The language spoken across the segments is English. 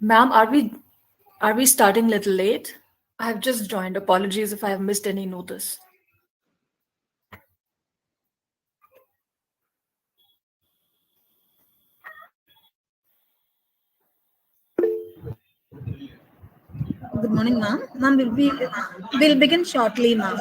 Ma'am, are we starting a little late? I have just joined. Apologies if I have missed any notice. Good morning, ma'am. Ma'am, we'll begin shortly, ma'am.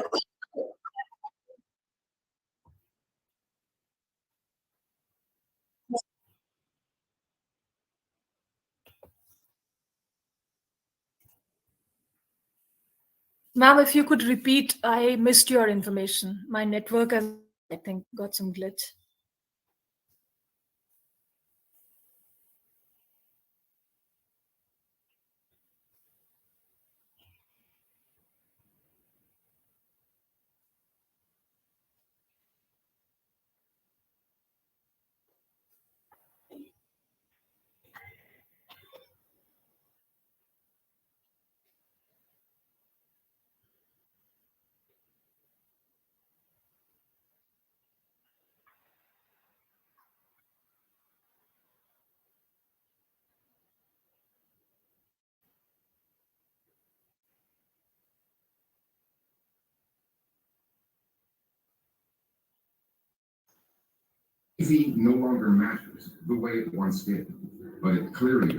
Ma'am, if you could repeat, I missed your information. My network has, I think, got some glitch. Easy no longer matters the way it once did, but it clearly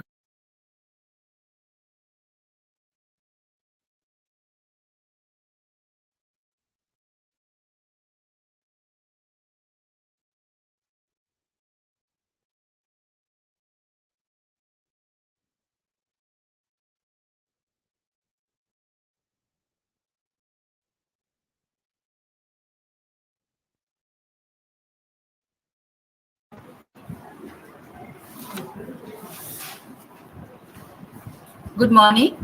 Good morning.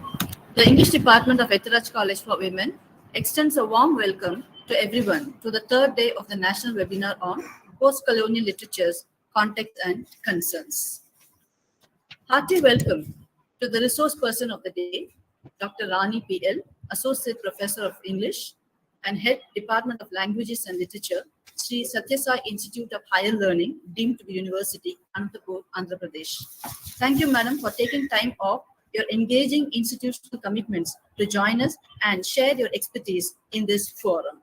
The English Department of Ethiraj College for Women extends a warm welcome to everyone to the third day of the national webinar on post-colonial literatures, context and concerns. Hearty welcome to the resource person of the day, Dr. Rani P.L., Associate Professor of English and Head Department of Languages and Literature, Sri Sathya Sai Institute of Higher Learning, deemed to be University, Anantapur, Andhra Pradesh. Thank you, Madam, for taking time off your engaging institutional commitments to join us and share your expertise in this forum.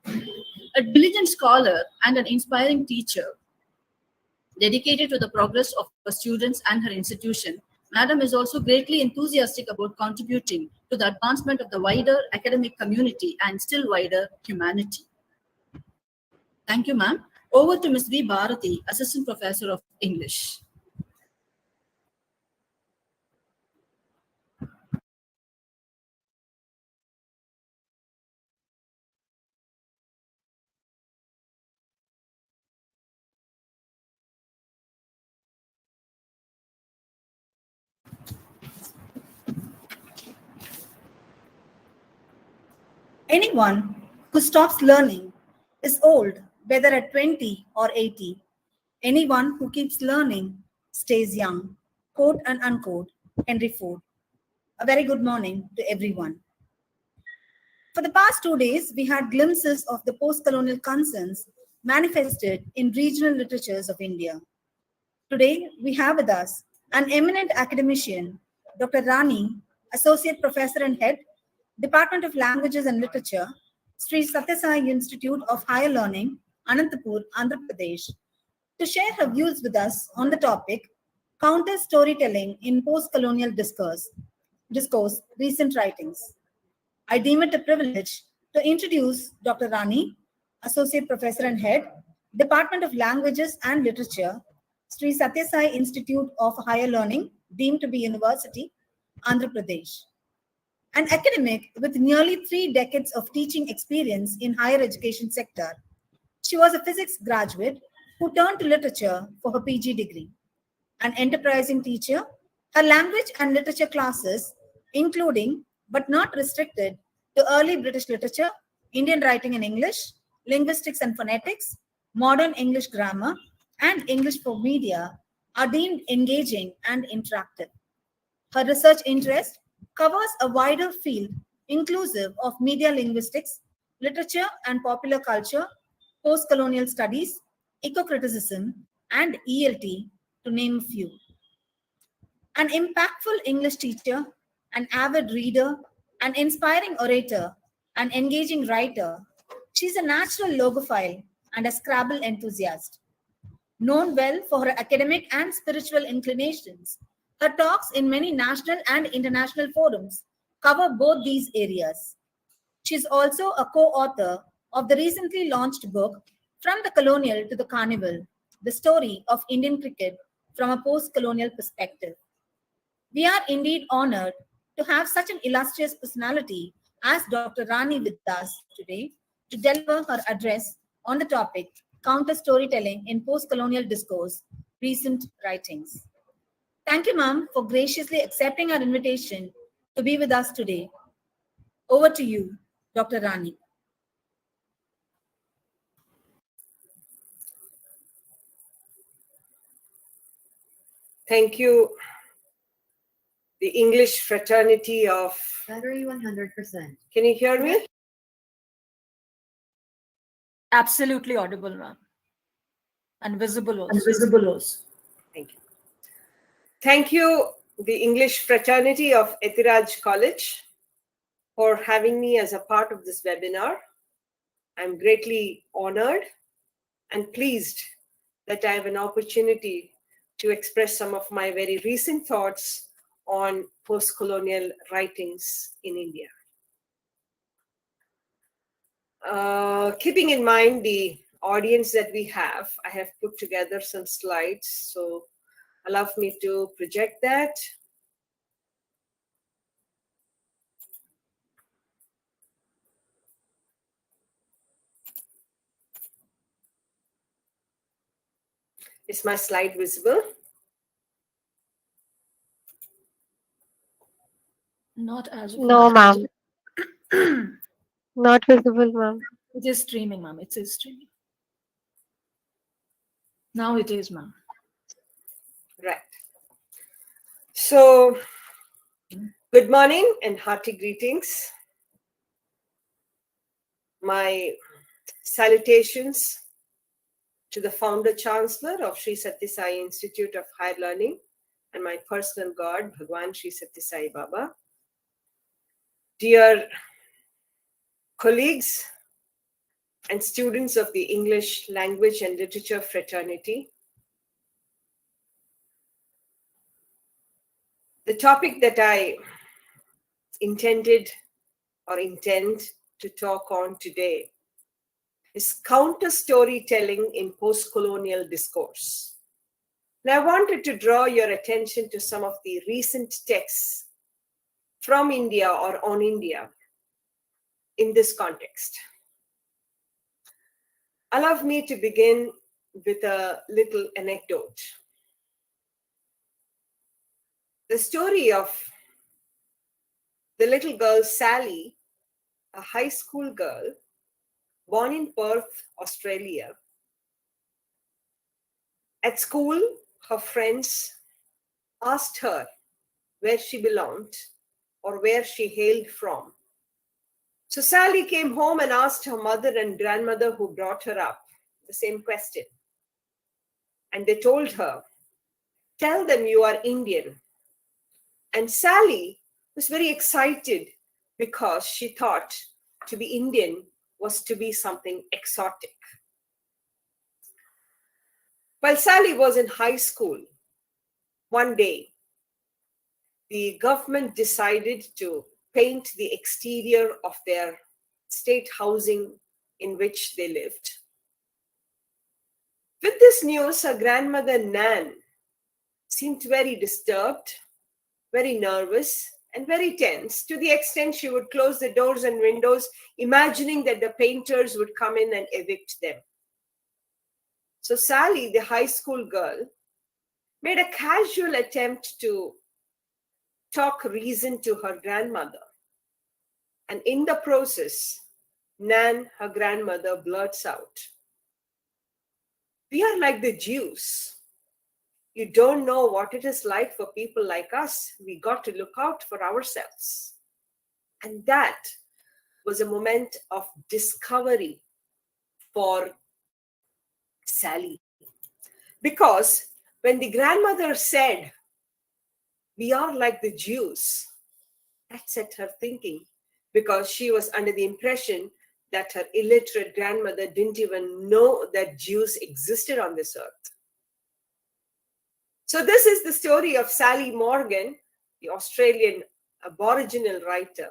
A diligent scholar and an inspiring teacher, dedicated to the progress of her students and her institution, Madam is also greatly enthusiastic about contributing to the advancement of the wider academic community and still wider humanity. Thank you, ma'am. Over to Ms. V. Bharati, Assistant Professor of English. Anyone who stops learning is old, whether at 20 or 80. Anyone who keeps learning stays young. Quote and unquote, Henry Ford. A very good morning to everyone. For the past 2 days, we had glimpses of the post-colonial concerns manifested in regional literatures of India. Today, we have with us an eminent academician, Dr. Rani, Associate Professor and Head, Department of Languages and Literature, Sri Sathya Sai Institute of Higher Learning, Anantapur, Andhra Pradesh, to share her views with us on the topic, Counter Storytelling in Post-Colonial Discourse, Recent Writings. I deem it a privilege to introduce Dr. Rani, Associate Professor and Head, Department of Languages and Literature, Sri Sathya Sai Institute of Higher Learning, deemed to be University, Andhra Pradesh. An academic with nearly 3 decades of teaching experience in higher education sector, she was a physics graduate who turned to literature for her PG degree. An enterprising teacher, her language and literature classes, including but not restricted to early British literature, Indian writing in English, linguistics and phonetics, modern English grammar, and English for media, are deemed engaging and interactive. Her research interest covers a wider field inclusive of media linguistics, literature and popular culture, post-colonial studies, eco-criticism, and ELT, to name a few. An impactful English teacher, an avid reader, an inspiring orator, an engaging writer, she's a natural logophile and a Scrabble enthusiast. Known well for her academic and spiritual inclinations, her talks in many national and international forums cover both these areas. She is also a co-author of the recently launched book, From the Colonial to the Carnival, the story of Indian cricket from a post-colonial perspective. We are indeed honored to have such an illustrious personality as Dr. Rani with us today to deliver her address on the topic Counter Storytelling in Post-Colonial Discourse, Recent Writings. Thank you, ma'am, for graciously accepting our invitation to be with us today. Over to you, Dr. Rani. Thank you, the English fraternity of... Battery 100%. Can you hear me? Absolutely audible, ma'am. And visible also. Thank you. Thank you, the English fraternity of Ethiraj College, for having me as a part of this webinar. I'm greatly honored and pleased that I have an opportunity to express some of my very recent thoughts on post-colonial writings in India. Keeping in mind the audience that we have, I have put together some slides, so allow me to project that. Is my slide visible? Not as of No, now. ma'am. Not visible, ma'am. It is streaming, ma'am. It is streaming. Now it is, ma'am. Right. So, good morning and hearty greetings. My salutations to the founder chancellor of Sri Sathya Sai Institute of Higher Learning and my personal god, Bhagwan Sri Sathya Sai Baba. Dear colleagues and students of the English Language and Literature fraternity, the topic that I intend to talk on today is counter storytelling in post-colonial discourse. Now, I wanted to draw your attention to some of the recent texts from India or on India in this context. Allow me to begin with a little anecdote. The story of the little girl Sally, a high school girl born in Perth, Australia. At school, her friends asked her where she belonged or where she hailed from. So Sally came home and asked her mother and grandmother who brought her up the same question. And they told her, "Tell them you are Indian." And Sally was very excited because she thought to be Indian was to be something exotic. While Sally was in high school, one day, the government decided to paint the exterior of their state housing in which they lived. With this news, her grandmother Nan seemed very disturbed, very nervous, and very tense, to the extent she would close the doors and windows, imagining that the painters would come in and evict them. So Sally, the high school girl, made a casual attempt to talk reason to her grandmother. And in the process, Nan, her grandmother, blurts out, "We are like the Jews. You don't know what it is like for people like us. We got to look out for ourselves." And that was a moment of discovery for Sally. Because when the grandmother said, we are like the Jews. That set her thinking, because she was under the impression that her illiterate grandmother didn't even know that Jews existed on this earth. So this is the story of Sally Morgan, the Australian Aboriginal writer,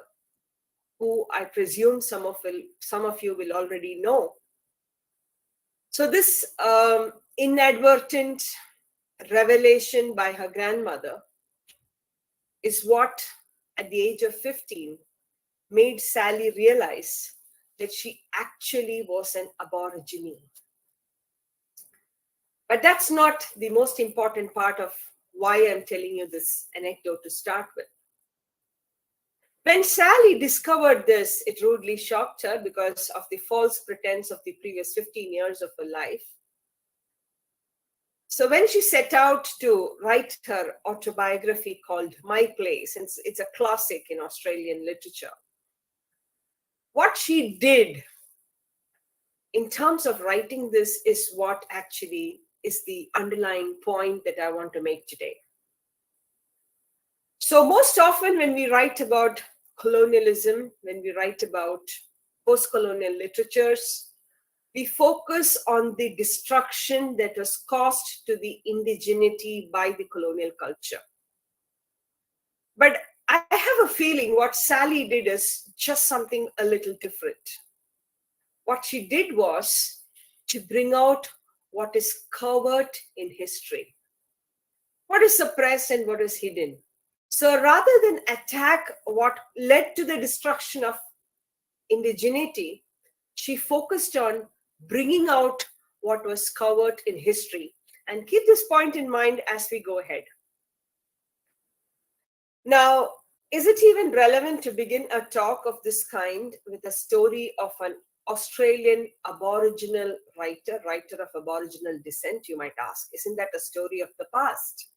who I presume some of you will already know. So this inadvertent revelation by her grandmother is what, at the age of 15, made Sally realize that she actually was an Aborigine. But that's not the most important part of why I'm telling you this anecdote to start with. When Sally discovered this, it rudely shocked her because of the false pretense of the previous 15 years of her life. So when she set out to write her autobiography called My Place, and it's a classic in Australian literature, what she did in terms of writing this is what actually is the underlying point that I want to make today. So most often when we write about colonialism, when we write about post-colonial literatures, we focus on the destruction that was caused to the indigeneity by the colonial culture. But I have a feeling what Sally did is just something a little different. What she did was to bring out what is covered in history, what is suppressed and what is hidden. So rather than attack what led to the destruction of indigeneity, she focused on bringing out what was covered in history. And keep this point in mind as we go ahead. Now, is it even relevant to begin a talk of this kind with a story of an Australian Aboriginal writer of Aboriginal descent, you might ask? Isn't that a story of the past?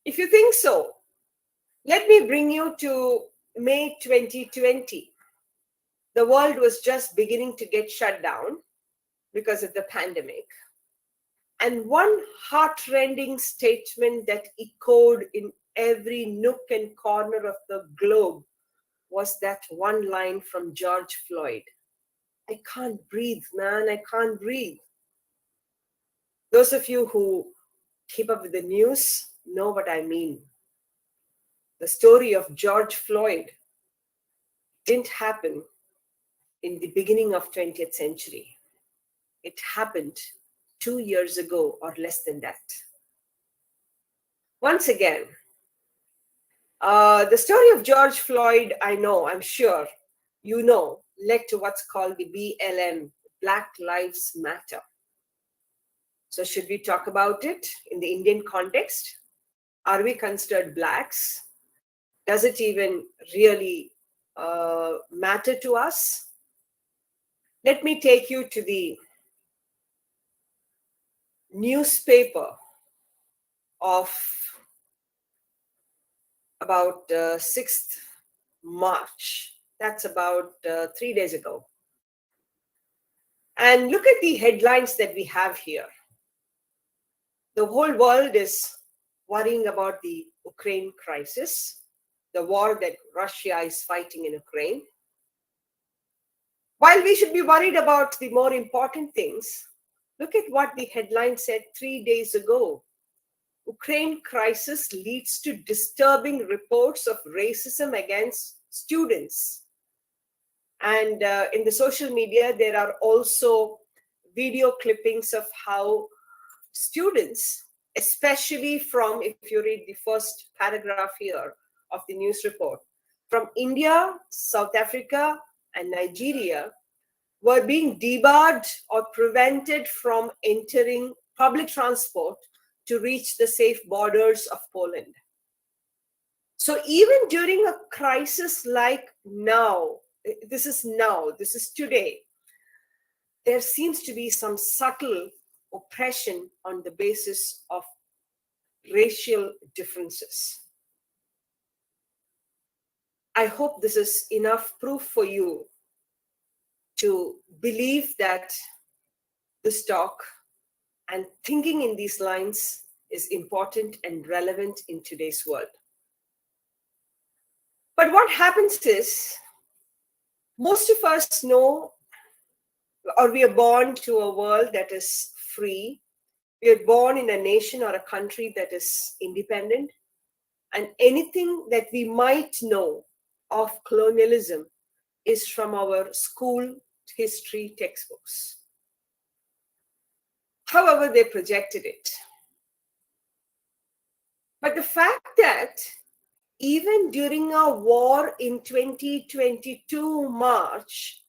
If you think so, let me bring you to May 2020. The world was just beginning to get shut down because of the pandemic. And one heart-rending statement that echoed in every nook and corner of the globe was that one line from George Floyd. I can't breathe, man, I can't breathe. Those of you who keep up with the news know what I mean. The story of George Floyd didn't happen in the beginning of 20th century. It happened 2 years ago or less than that. Once again, the story of George Floyd, I'm sure you know, led to what's called the BLM, Black Lives Matter. So should we talk about it in the Indian context? Are we considered blacks? Does it even really matter to us? Let me take you to the newspaper of about 6th March. That's about 3 days ago. And look at the headlines that we have here. The whole world is worrying about the Ukraine crisis, the war that Russia is fighting in Ukraine. While we should be worried about the more important things, look at what the headline said 3 days ago. Ukraine crisis leads to disturbing reports of racism against students. And in the social media, there are also video clippings of how students, especially from, if you read the first paragraph here of the news report, from India, South Africa, and Nigeria, were being debarred or prevented from entering public transport to reach the safe borders of Poland. So even during a crisis like now, this is today, there seems to be some subtle oppression on the basis of racial differences. I hope this is enough proof for you to believe that this talk and thinking in these lines is important and relevant in today's world. But what happens is, most of us know, or we are born to a world that is free. We are born in a nation or a country that is independent. And anything that we might know of colonialism is from our school history textbooks. However, they projected it. But the fact that even during a war in 2022 March,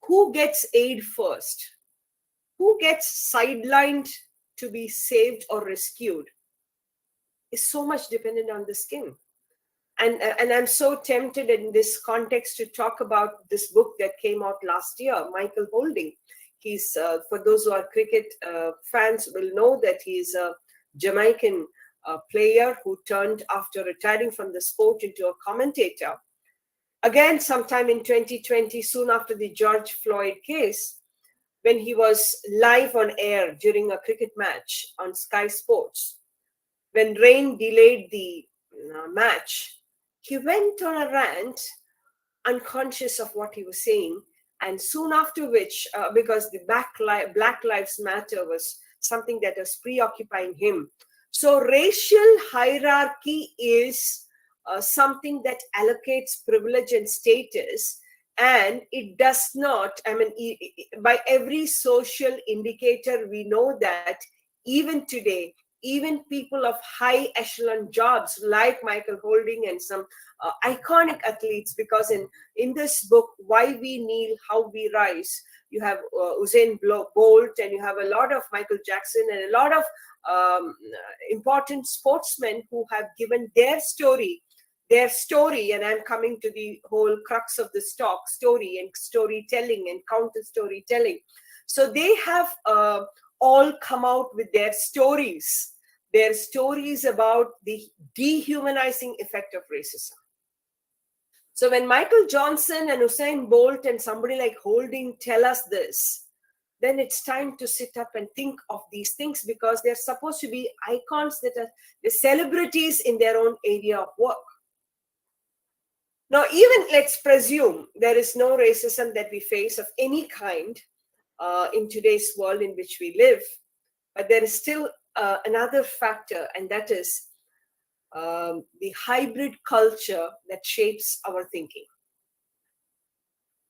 who gets aid first? Who gets sidelined to be saved or rescued is so much dependent on the skin. And I'm so tempted in this context to talk about this book that came out last year, Michael Holding. He's, for those who are cricket fans will know that he's a Jamaican player who turned, after retiring from the sport, into a commentator. Again, sometime in 2020, soon after the George Floyd case, when he was live on air during a cricket match on Sky Sports, when rain delayed the match, he went on a rant, unconscious of what he was saying. And soon after which, because the Black Lives Matter was something that was preoccupying him. So racial hierarchy is something that allocates privilege and status, and it does not, I mean, by every social indicator, we know that even today, even people of high echelon jobs like Michael Holding and some iconic athletes, because in this book, Why We Kneel, How We Rise, you have Usain Bolt, and you have a lot of Michael Jackson and a lot of important sportsmen who have given their story, and I'm coming to the whole crux of the story and storytelling and counter storytelling. So they have all come out with their stories about the dehumanizing effect of racism. So when Michael Johnson and Usain Bolt and somebody like Holding tell us this, then it's time to sit up and think of these things, because they're supposed to be icons that are the celebrities in their own area of work. Now, even let's presume there is no racism that we face of any kind in today's world in which we live, but there is still another factor, and that is the hybrid culture that shapes our thinking.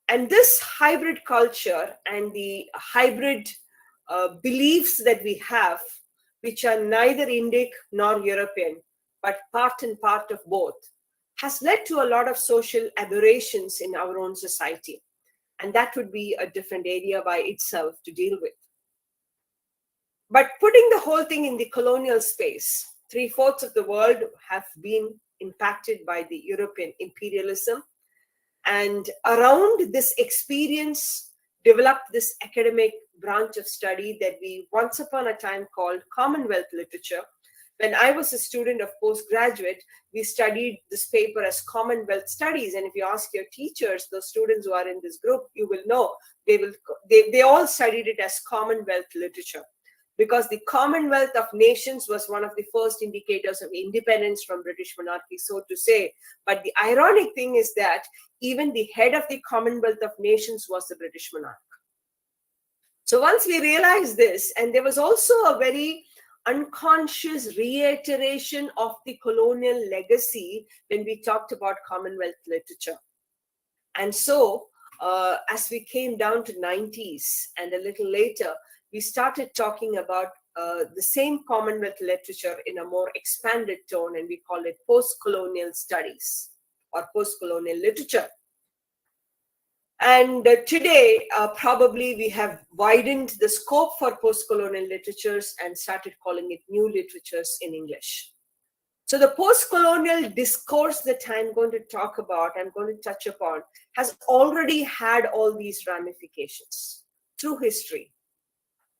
And this hybrid culture and the hybrid beliefs that we have, which are neither Indic nor European, but part and part of both, has led to a lot of social aberrations in our own society. And that would be a different area by itself to deal with. But putting the whole thing in the colonial space, 3/4 of the world have been impacted by the European imperialism. And around this experience, developed this academic branch of study that we once upon a time called Commonwealth literature. When I was a student of postgraduate, we studied this paper as Commonwealth Studies. And if you ask your teachers, those students who are in this group, you will know they all studied it as Commonwealth literature, because the Commonwealth of Nations was one of the first indicators of independence from British monarchy, so to say. But the ironic thing is that even the head of the Commonwealth of Nations was the British monarch. So once we realized this, and there was also a very unconscious reiteration of the colonial legacy when we talked about Commonwealth literature. And so as we came down to 90s and a little later, we started talking about the same Commonwealth literature in a more expanded tone, and we call it postcolonial studies or postcolonial literature. And today, probably we have widened the scope for postcolonial literatures and started calling it new literatures in English. So the postcolonial discourse that I'm going to talk about, I'm going to touch upon, has already had all these ramifications through history.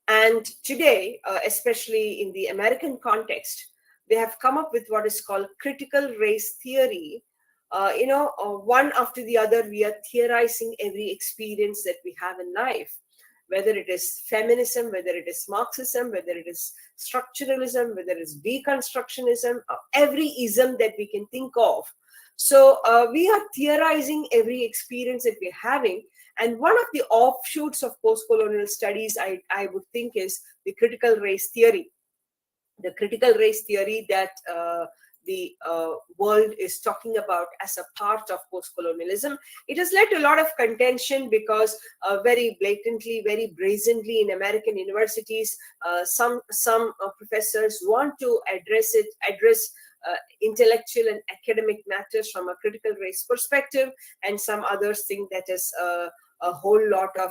And today, especially in the American context, they have come up with what is called critical race theory. One after the other, we are theorizing every experience that we have in life. whether it is feminism, whether it is Marxism, whether it is structuralism, whether it's deconstructionism, every ism that we can think of. So we are theorizing every experience that we're having. And one of the offshoots of post-colonial studies, I would think, is the critical race theory. The critical race theory that the world is talking about as a part of post-colonialism. It has led to a lot of contention because very blatantly, very brazenly in American universities, some professors want to address intellectual and academic matters from a critical race perspective, and some others think that is a whole lot of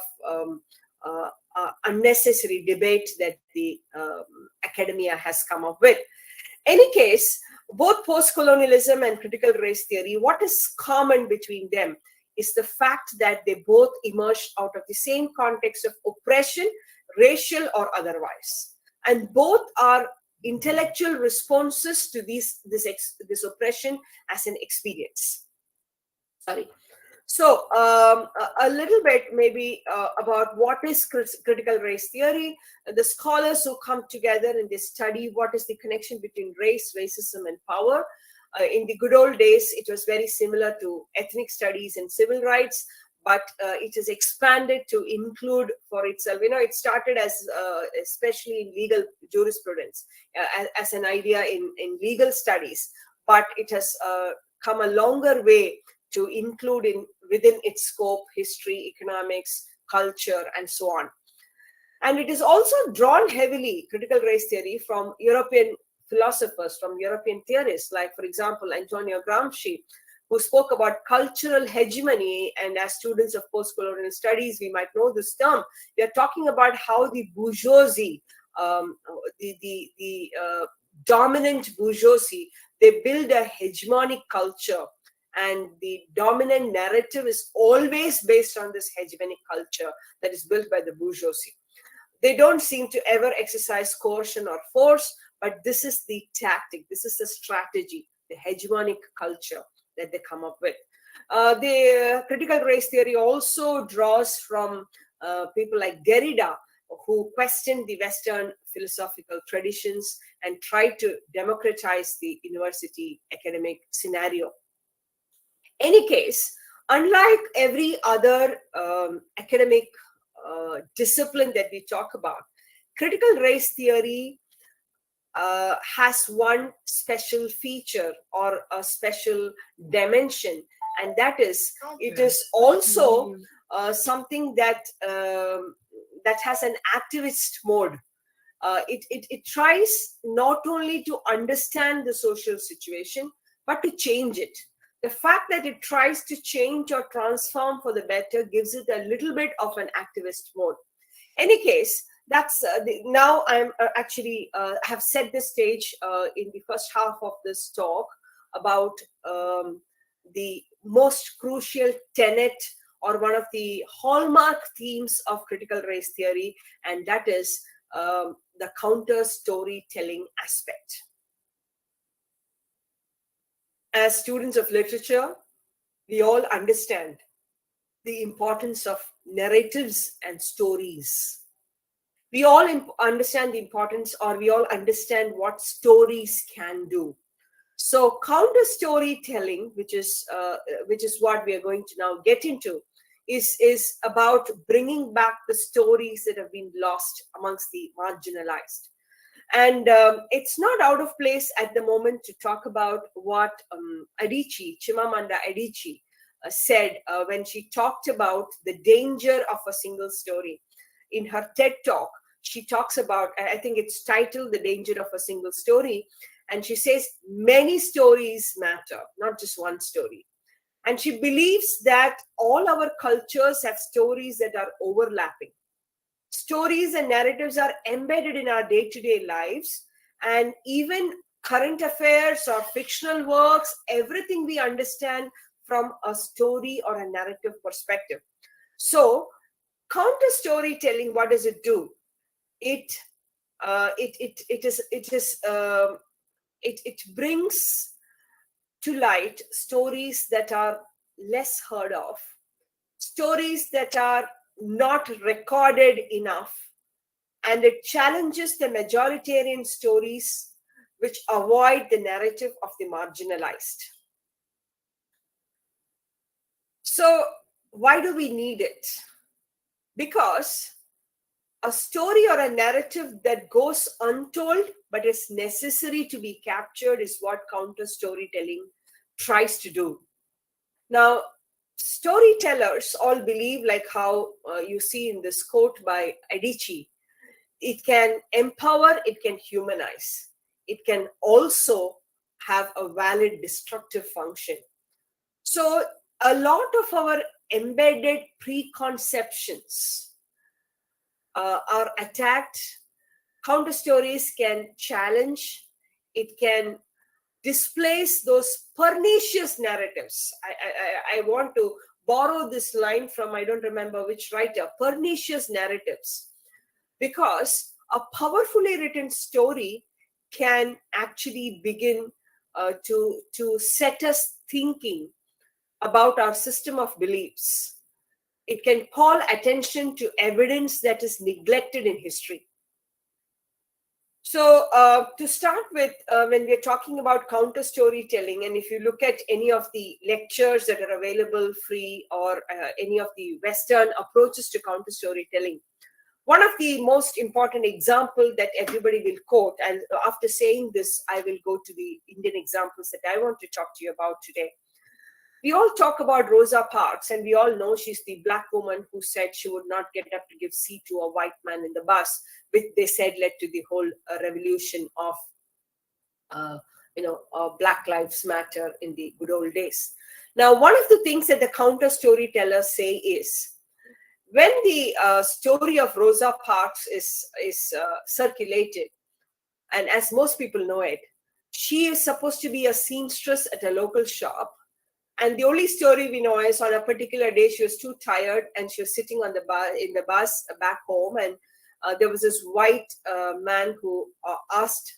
unnecessary debate that the academia has come up with. Any case, both post-colonialism and critical race theory, what is common between them is the fact that they both emerged out of the same context of oppression, racial or otherwise. And both are intellectual responses to this oppression as an experience. Sorry. So a little bit maybe about what is critical race theory. The scholars who come together and they study what is the connection between race, racism, and power. In the good old days, it was very similar to ethnic studies and civil rights, but it is expanded to include for itself. It started as, especially in legal jurisprudence, as an idea in legal studies, but it has come a longer way to include within its scope history, economics, culture, and so on. And it is also drawn heavily, critical race theory, from European philosophers, from European theorists, like, for example, Antonio Gramsci, who spoke about cultural hegemony. And as students of post-colonial studies, we might know this term. We are talking about how the bourgeoisie, the dominant bourgeoisie, they build a hegemonic culture. And the dominant narrative is always based on this hegemonic culture that is built by the bourgeoisie. They don't seem to ever exercise coercion or force, but this is the tactic, this is the strategy, the hegemonic culture that they come up with. The critical race theory also draws from people like Derrida, who questioned the Western philosophical traditions and tried to democratize the university academic scenario. Any case, unlike every other academic discipline that we talk about, critical race theory has one special feature or a special dimension, and that is, it is also something that that has an activist mode. It tries not only to understand the social situation, but to change it. The fact that it tries to change or transform for the better gives it a little bit of an activist mode. Any case, that's now I'm actually have set the stage in the first half of this talk about the most crucial tenet or one of the hallmark themes of critical race theory, and that is the counter storytelling aspect. As students of literature, we all understand the importance of narratives and stories. We all understand the importance, or we all understand what stories can do. So counter storytelling, which is what we are going to now get into, is about bringing back the stories that have been lost amongst the marginalized. And it's not out of place at the moment to talk about what Chimamanda Adichie said when she talked about the danger of a single story. In her TED talk, she talks about, I think it's titled The Danger of a Single Story. And she says, many stories matter, not just one story. And she believes that all our cultures have stories that are overlapping. Stories and narratives are embedded in our day-to-day lives, and even current affairs or fictional works, everything we understand from a story or a narrative perspective. So counter storytelling, what does it do? It brings to light stories that are less heard of, stories that are not recorded enough, and it challenges the majoritarian stories which avoid the narrative of the marginalized. So why do we need it? Because a story or a narrative that goes untold but is necessary to be captured is what counter storytelling tries to do. Now, storytellers all believe, like how you see in this quote by Adichie, it can empower, it can humanize. It can also have a valid destructive function. So a lot of our embedded preconceptions are attacked. Counter stories can challenge, it can displace those pernicious narratives. I want to borrow this line from, I don't remember which writer, pernicious narratives, because a powerfully written story can actually begin to set us thinking about our system of beliefs. It can call attention to evidence that is neglected in history. So to start with, when we're talking about counter storytelling, and if you look at any of the lectures that are available free, or any of the Western approaches to counter storytelling, one of the most important example that everybody will quote, and after saying this, I will go to the Indian examples that I want to talk to you about today. We all talk about Rosa Parks, and we all know she's the black woman who said she would not get up to give seat to a white man in the bus, which they said led to the whole revolution of, Black Lives Matter in the good old days. Now, one of the things that the counter storytellers say is, when the story of Rosa Parks is circulated, and as most people know it, she is supposed to be a seamstress at a local shop. And the only story we know is on a particular day, she was too tired and she was sitting on in the bus back home. And there was this white man who asked,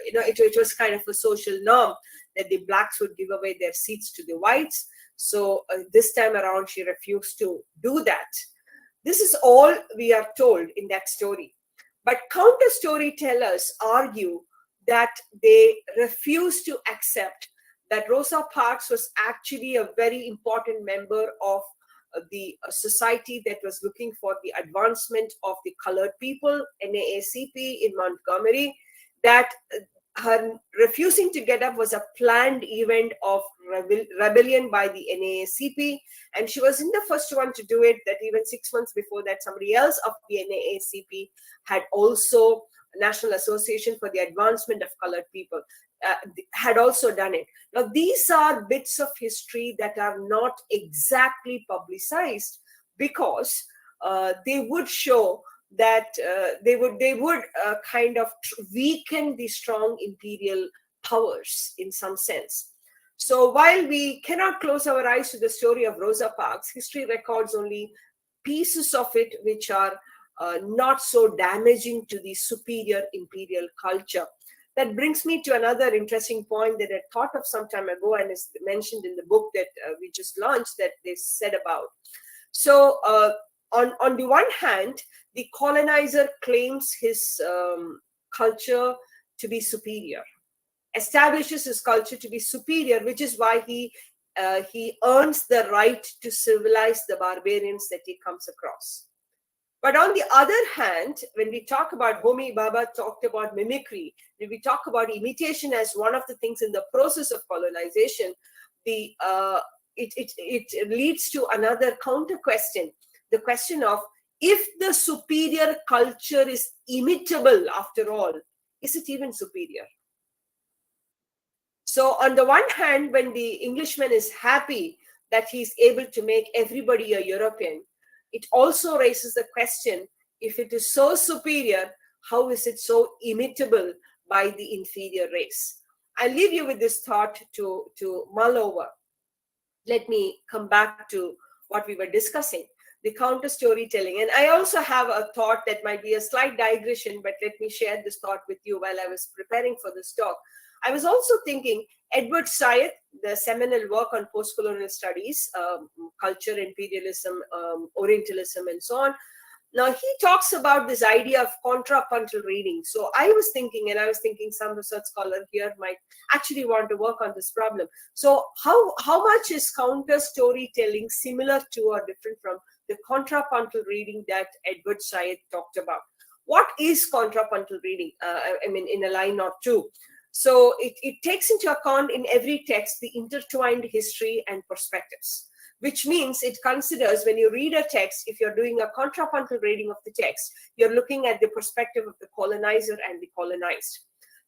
it was kind of a social norm that the blacks would give away their seats to the whites. So this time around, she refused to do that. This is all we are told in that story. But counter storytellers argue that they refuse to accept that Rosa Parks was actually a very important member of the society that was looking for the advancement of the colored people, NAACP in Montgomery, that her refusing to get up was a planned event of rebellion by the NAACP, and she wasn't the first one to do it, that even 6 months before that, somebody else of the NAACP had also, National Association for the Advancement of Colored People, had also done it. Now, these are bits of history that are not exactly publicized, because they would show that they would kind of weaken the strong imperial powers in some sense. So while we cannot close our eyes to the story of Rosa Parks, history records only pieces of it which are not so damaging to the superior imperial culture. That brings me to another interesting point that I thought of some time ago and is mentioned in the book that we just launched, that they said about. So on the one hand, the colonizer claims his culture to be superior, establishes his culture to be superior, which is why he earns the right to civilize the barbarians that he comes across. But on the other hand, when we talk about, Homi Bhabha talked about mimicry, when we talk about imitation as one of the things in the process of colonization, it leads to another counter question, the question of, if the superior culture is imitable after all, is it even superior? So on the one hand, when the Englishman is happy that he's able to make everybody a European, it also raises the question, if it is so superior, how is it so imitable by the inferior race? I'll leave you with this thought to mull over. Let me come back to what we were discussing, the counter storytelling. And I also have a thought that might be a slight digression, but let me share this thought with you while I was preparing for this talk. I was also thinking Edward Said, the seminal work on postcolonial studies, culture, imperialism, Orientalism, and so on. Now, he talks about this idea of contrapuntal reading. So I was thinking some research scholar here might actually want to work on this problem. So how much is counter storytelling similar to or different from the contrapuntal reading that Edward Said talked about? What is contrapuntal reading? In a line or two. So it takes into account in every text the intertwined history and perspectives, which means it considers when you read a text, if you're doing a contrapuntal reading of the text, you're looking at the perspective of the colonizer and the colonized.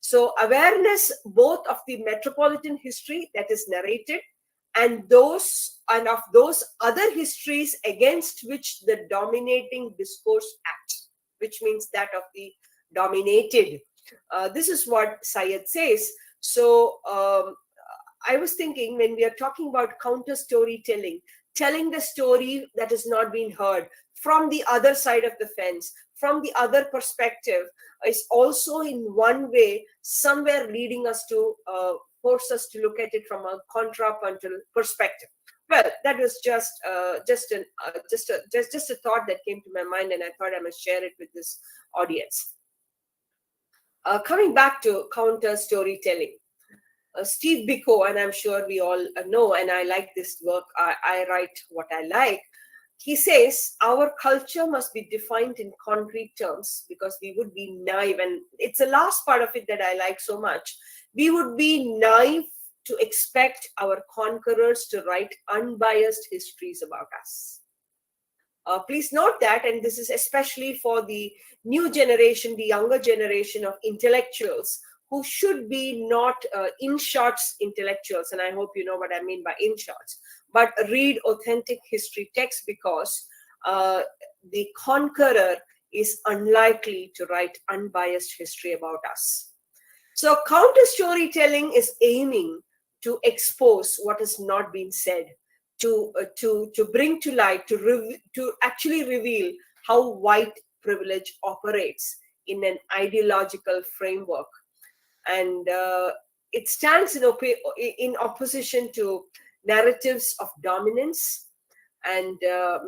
So awareness both of the metropolitan history that is narrated and of those other histories against which the dominating discourse acts, which means that of the dominated. This is what Syed says. So I was thinking, when we are talking about counter storytelling, telling the story that has not been heard from the other side of the fence, from the other perspective, is also in one way somewhere leading us to force us to look at it from a contrapuntal perspective. Well, that was just a thought that came to my mind, and I thought I must share it with this audience. Coming back to counter storytelling. Steve Biko, and I'm sure we all know, and I like this work, I write what I like. He says, our culture must be defined in concrete terms because we would be naive, and it's the last part of it that I like so much. We would be naive to expect our conquerors to write unbiased histories about us. Please note that, and this is especially for the new generation, the younger generation of intellectuals who should be not in-shots intellectuals, and I hope you know what I mean by in-shots, but read authentic history texts because the conqueror is unlikely to write unbiased history about us. So counter storytelling is aiming to expose what has not been said, to bring to light, to actually reveal how white privilege operates in an ideological framework. And it stands in opposition to narratives of dominance and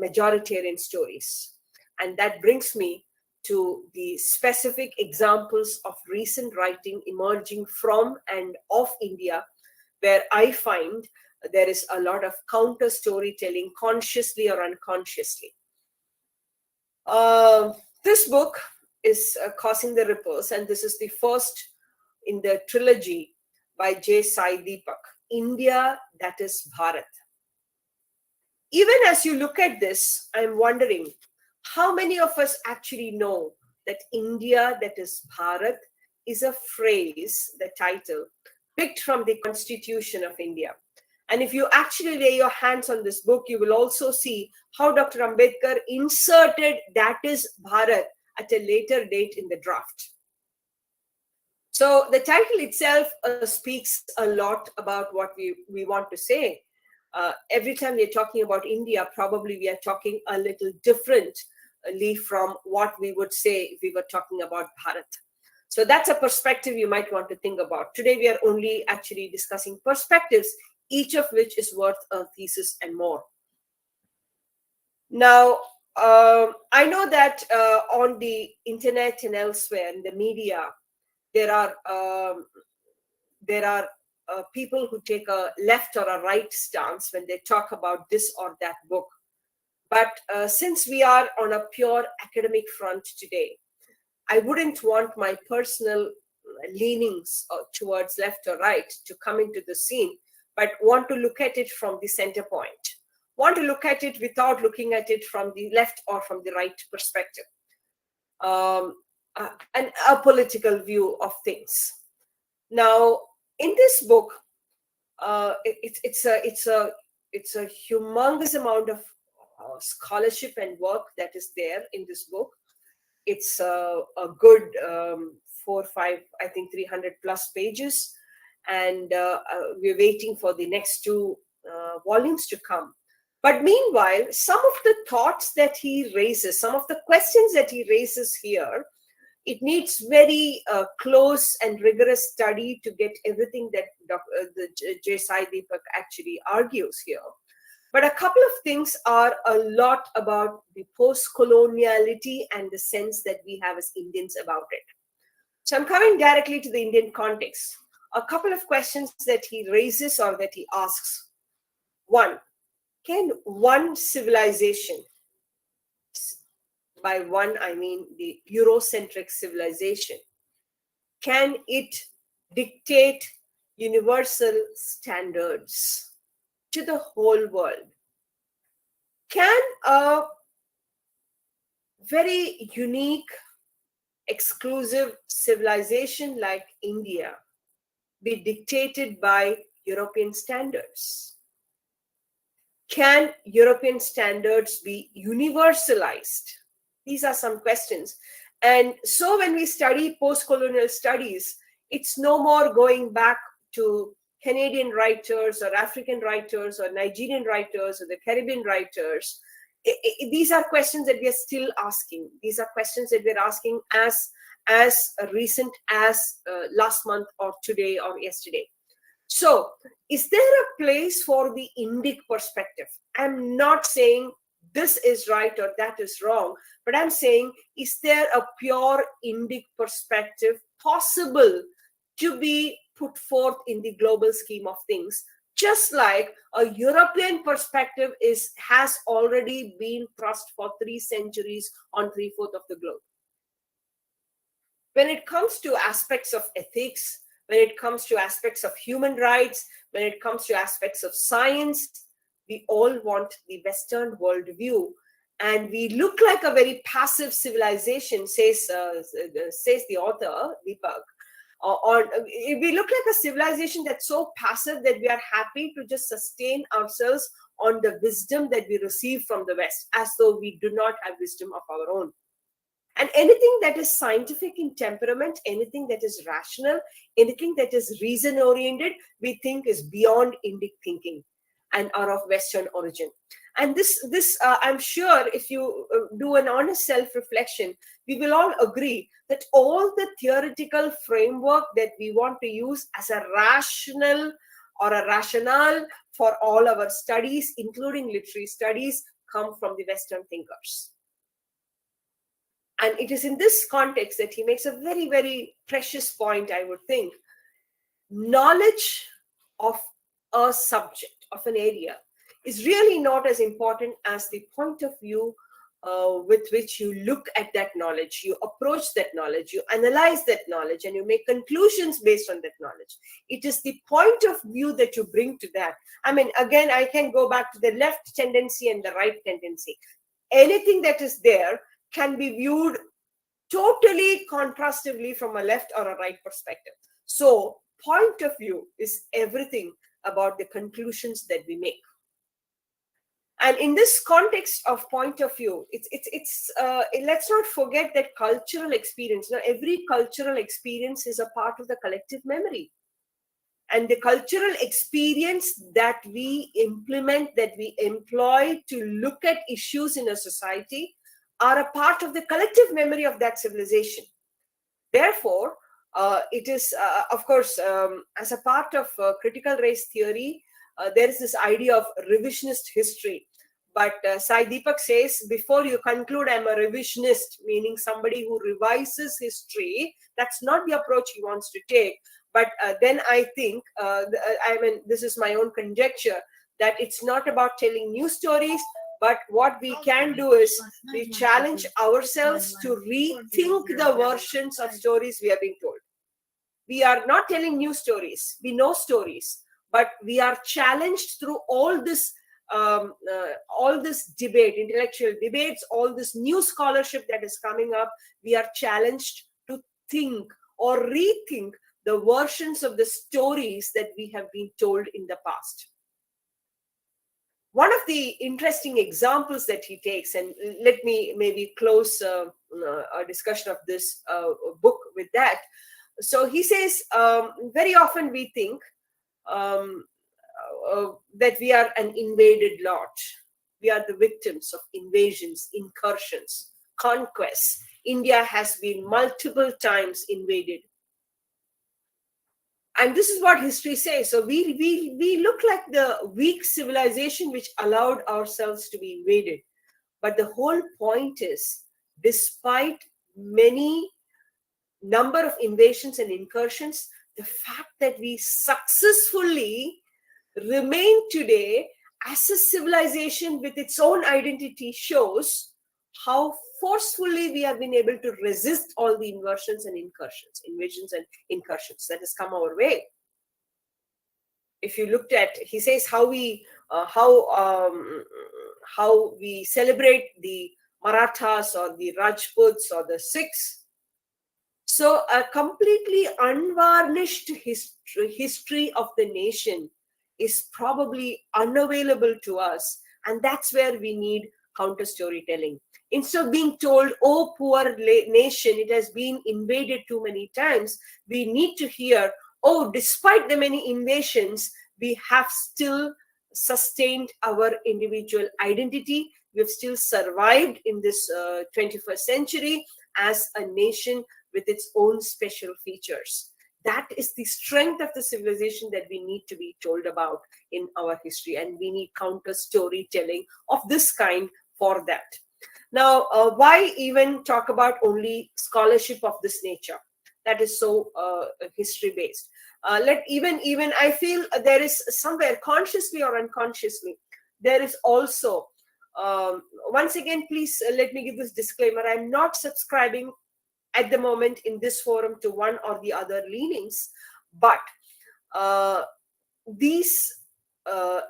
majoritarian stories. And that brings me to the specific examples of recent writing emerging from and of India, where I find there is a lot of counter storytelling, consciously or unconsciously. This book is Causing the Ripples, and this is the first in the trilogy by J. Sai Deepak, India That is Bharat. Even as you look at this, I'm wondering how many of us actually know that India That is Bharat is a phrase, the title, picked from the Constitution of India. And if you actually lay your hands on this book, you will also see how Dr. Ambedkar inserted that is Bharat at a later date in the draft. So the title itself speaks a lot about what we want to say. Every time we're talking about India, probably we are talking a little differently from what we would say if we were talking about Bharat. So that's a perspective you might want to think about. Today, we are only actually discussing perspectives, each of which is worth a thesis and more. Now, I know that on the internet and elsewhere in the media, there are people who take a left or a right stance when they talk about this or that book. But since we are on a pure academic front today, I wouldn't want my personal leanings towards left or right to come into the scene, but want to look at it from the center point. Want to look at it without looking at it from the left or from the right perspective. And a political view of things. Now, in this book, it's a humongous amount of scholarship and work that is there in this book. It's a good 4, 5, I think 300 plus pages, and we're waiting for the next 2 volumes to come. But meanwhile, some of the thoughts that he raises, some of the questions that he raises here It needs very close and rigorous study to get everything that J. Sai Deepak actually argues here. But a couple of things are a lot about the post-coloniality and the sense that we have as Indians about it. So I'm coming directly to the Indian context. A couple of questions that he raises or that he asks. One, can one civilization, by one I mean the Eurocentric civilization, can it dictate universal standards to the whole world? Can a very unique, exclusive civilization like India be dictated by European standards? Can European standards be universalized? These are some questions. And so when we study post-colonial studies, it's no more going back to Canadian writers or African writers or Nigerian writers or the Caribbean writers. These are questions that we are still asking. These are questions that we're asking as recent as last month or today or yesterday. So, is there a place for the Indic perspective? I'm not saying this is right or that is wrong, but I'm saying, is there a pure Indic perspective possible to be put forth in the global scheme of things? Just like a European perspective has already been thrust for 3 centuries on 3/4 of the globe. When it comes to aspects of ethics, when it comes to aspects of human rights, when it comes to aspects of science, we all want the Western worldview. And we look like a very passive civilization, says the author, Deepak. We look like a civilization that's so passive that we are happy to just sustain ourselves on the wisdom that we receive from the West, as though we do not have wisdom of our own. And anything that is scientific in temperament, anything that is rational, anything that is reason-oriented, we think is beyond Indic thinking and are of Western origin. And this I'm sure if you do an honest self-reflection, we will all agree that all the theoretical framework that we want to use as a rational or a rationale for all our studies, including literary studies, come from the Western thinkers. And it is in this context that he makes a very, very precious point, I would think. Knowledge of a subject, of an area, is really not as important as the point of view with which you look at that knowledge, you approach that knowledge, you analyze that knowledge, and you make conclusions based on that knowledge. It is the point of view that you bring to that. I mean, again, I can go back to the left tendency and the right tendency. Anything that is there can be viewed totally contrastively from a left or a right perspective. So, point of view is everything about the conclusions that we make. And in this context of point of view, let's not forget that cultural experience. Now, every cultural experience is a part of the collective memory. And the cultural experience that we implement, that we employ to look at issues in a society, are a part of the collective memory of that civilization. Therefore, it is, of course, as a part of critical race theory, there is this idea of revisionist history. But Sai Deepak says, before you conclude I'm a revisionist, meaning somebody who revises history, that's not the approach he wants to take. But then I think, this is my own conjecture, that it's not about telling new stories, but what we can do is we challenge ourselves to rethink the versions of stories we are being told. We are not telling new stories. We know stories, but we are challenged through all this debate, intellectual debates, all this new scholarship that is coming up. We are challenged to think or rethink the versions of the stories that we have been told in the past. One of the interesting examples that he takes, and let me maybe close a discussion of this book with that. So he says, very often we think that we are an invaded lot. We are the victims of invasions, incursions, conquests, India has been multiple times invaded. And this is what history says. So we look like the weak civilization which allowed ourselves to be invaded. But the whole point is, despite many number of invasions and incursions, the fact that we successfully remain today as a civilization with its own identity shows how forcefully we have been able to resist all the invasions and incursions that has come our way. If you looked at, he says how we celebrate the Marathas or the Rajputs or the Sikhs. So a completely unvarnished history of the nation is probably unavailable to us, and that's where we need counter storytelling. Instead of being told, oh, poor nation, it has been invaded too many times, we need to hear, oh, despite the many invasions, we have still sustained our individual identity. We've still survived in this 21st century as a nation with its own special features. That is the strength of the civilization that we need to be told about in our history, and we need counter storytelling of this kind for that. Now, why even talk about only scholarship of this nature that is so history based? Even I feel there is somewhere, consciously or unconsciously, there is also once again, please let me give this disclaimer. I'm not subscribing at the moment in this forum to one or the other leanings, but these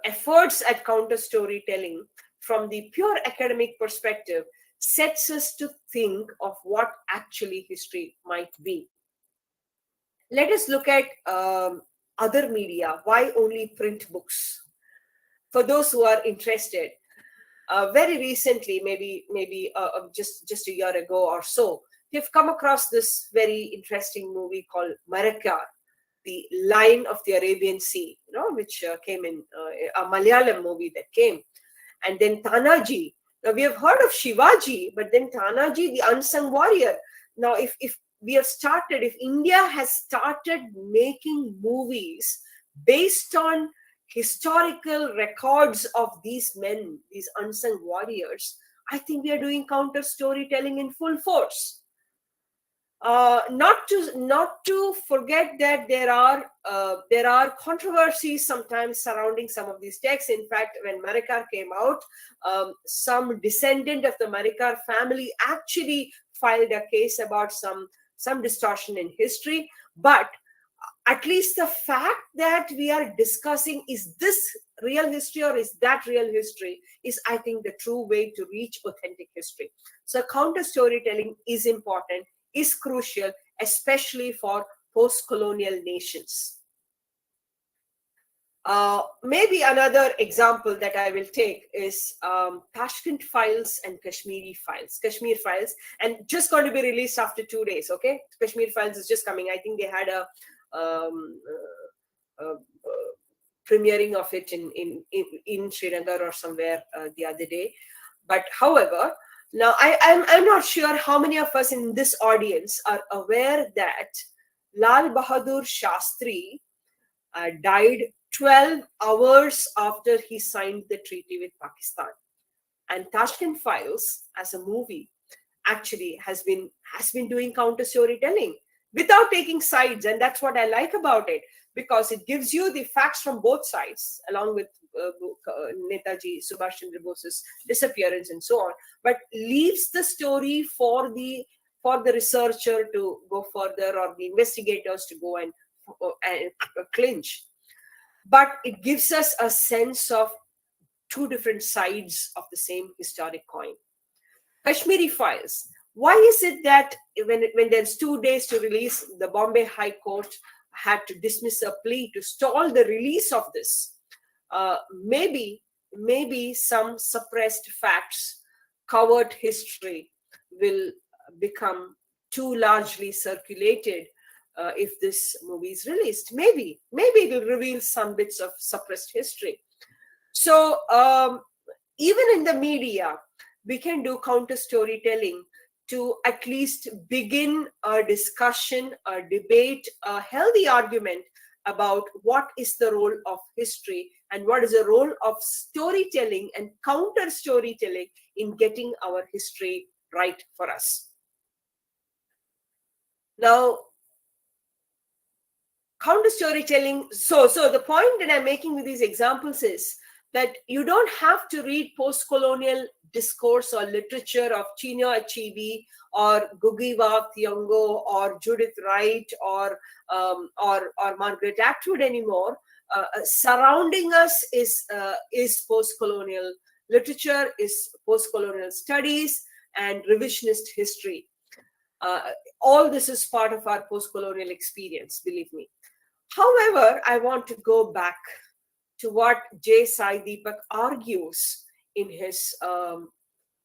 efforts at counter storytelling from the pure academic perspective sets us to think of what actually history might be. Let us look at other media. Why only print books? For those who are interested, very recently, maybe just a year ago or so, we've come across this very interesting movie called Marakar, the Line of the Arabian Sea, which came in a Malayalam movie that came. And then Tanaji. Now, we have heard of Shivaji, but then Tanaji, the unsung warrior. Now, if India has started making movies based on historical records of these men, these unsung warriors, I think we are doing counter storytelling in full force. Not to forget that there are controversies sometimes surrounding some of these texts. In fact, when Marakar came out, some descendant of the Marakar family actually filed a case about some distortion in history. But at least the fact that we are discussing, is this real history or is that real history, is, I think, the true way to reach authentic history. So counter storytelling is important, is crucial, especially for post-colonial nations. Maybe another example that I will take is Tashkent Files and Kashmir Files, and just going to be released after 2 days. Okay, Kashmir Files is just coming. I think they had a premiering of it in Srinagar or somewhere the other day. But however, now I'm not sure how many of us in this audience are aware that Lal Bahadur Shastri died 12 hours after he signed the treaty with Pakistan. And Tashkent Files, as a movie, actually has been doing counter storytelling without taking sides, and that's what I like about it, because it gives you the facts from both sides, along with Netaji Subhash Chandra Bose's disappearance and so on, but leaves the story for the researcher to go further, or the investigators to go and clinch. But it gives us a sense of two different sides of the same historic coin. Kashmiri Files. Why is it that when there's 2 days to release, the Bombay High Court had to dismiss a plea to stall the release of this? Maybe some suppressed facts, covered history will become too largely circulated if this movie is released. Maybe it will reveal some bits of suppressed history. So even in the media, we can do counter storytelling to at least begin a discussion, a debate, a healthy argument about what is the role of history and what is the role of storytelling and counter storytelling in getting our history right for us. Now, counter storytelling, so the point that I'm making with these examples is that you don't have to read post-colonial discourse or literature of Chinua Achebe or Ngugi Thiong'o or Judith Wright or Margaret Atwood anymore. Surrounding us is post-colonial literature, is post-colonial studies, and revisionist history. All this is part of our post-colonial experience, believe me. However, I want to go back to what J. Sai Deepak argues in his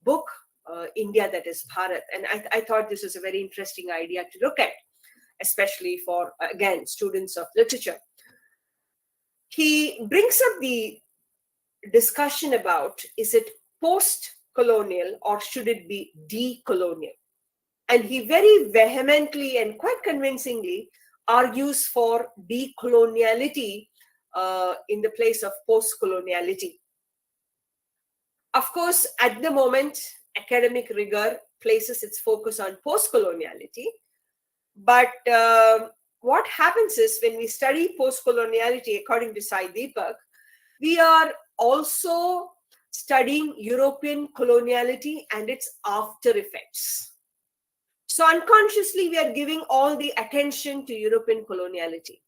book, India That is Bharat. And I thought this was a very interesting idea to look at, especially for, again, students of literature. He brings up the discussion about, is it post-colonial or should it be decolonial? And he very vehemently and quite convincingly argues for decoloniality in the place of post-coloniality. Of course, at the moment, academic rigor places its focus on post-coloniality. But what happens is when we study post-coloniality, according to Sai Deepak, we are also studying European coloniality and its after effects. So unconsciously, we are giving all the attention to European coloniality.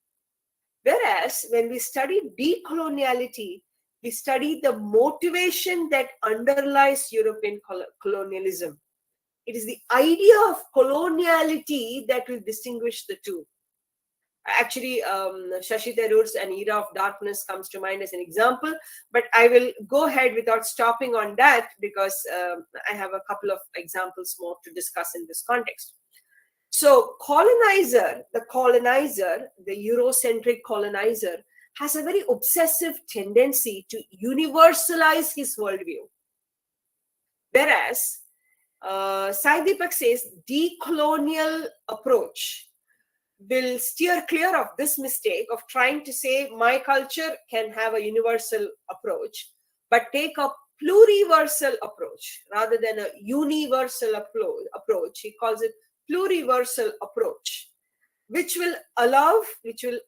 Whereas when we study decoloniality, we study the motivation that underlies European colonialism. It is the idea of coloniality that will distinguish the two. Actually, Shashi Tharoor's An Era of Darkness comes to mind as an example, but I will go ahead without stopping on that because I have a couple of examples more to discuss in this context. So the colonizer, the Eurocentric colonizer, has a very obsessive tendency to universalize his worldview. Whereas Sai Deepak says decolonial approach will steer clear of this mistake of trying to say my culture can have a universal approach, but take a pluriversal approach rather than a universal approach. He calls it pluriversal approach, which will allow, which will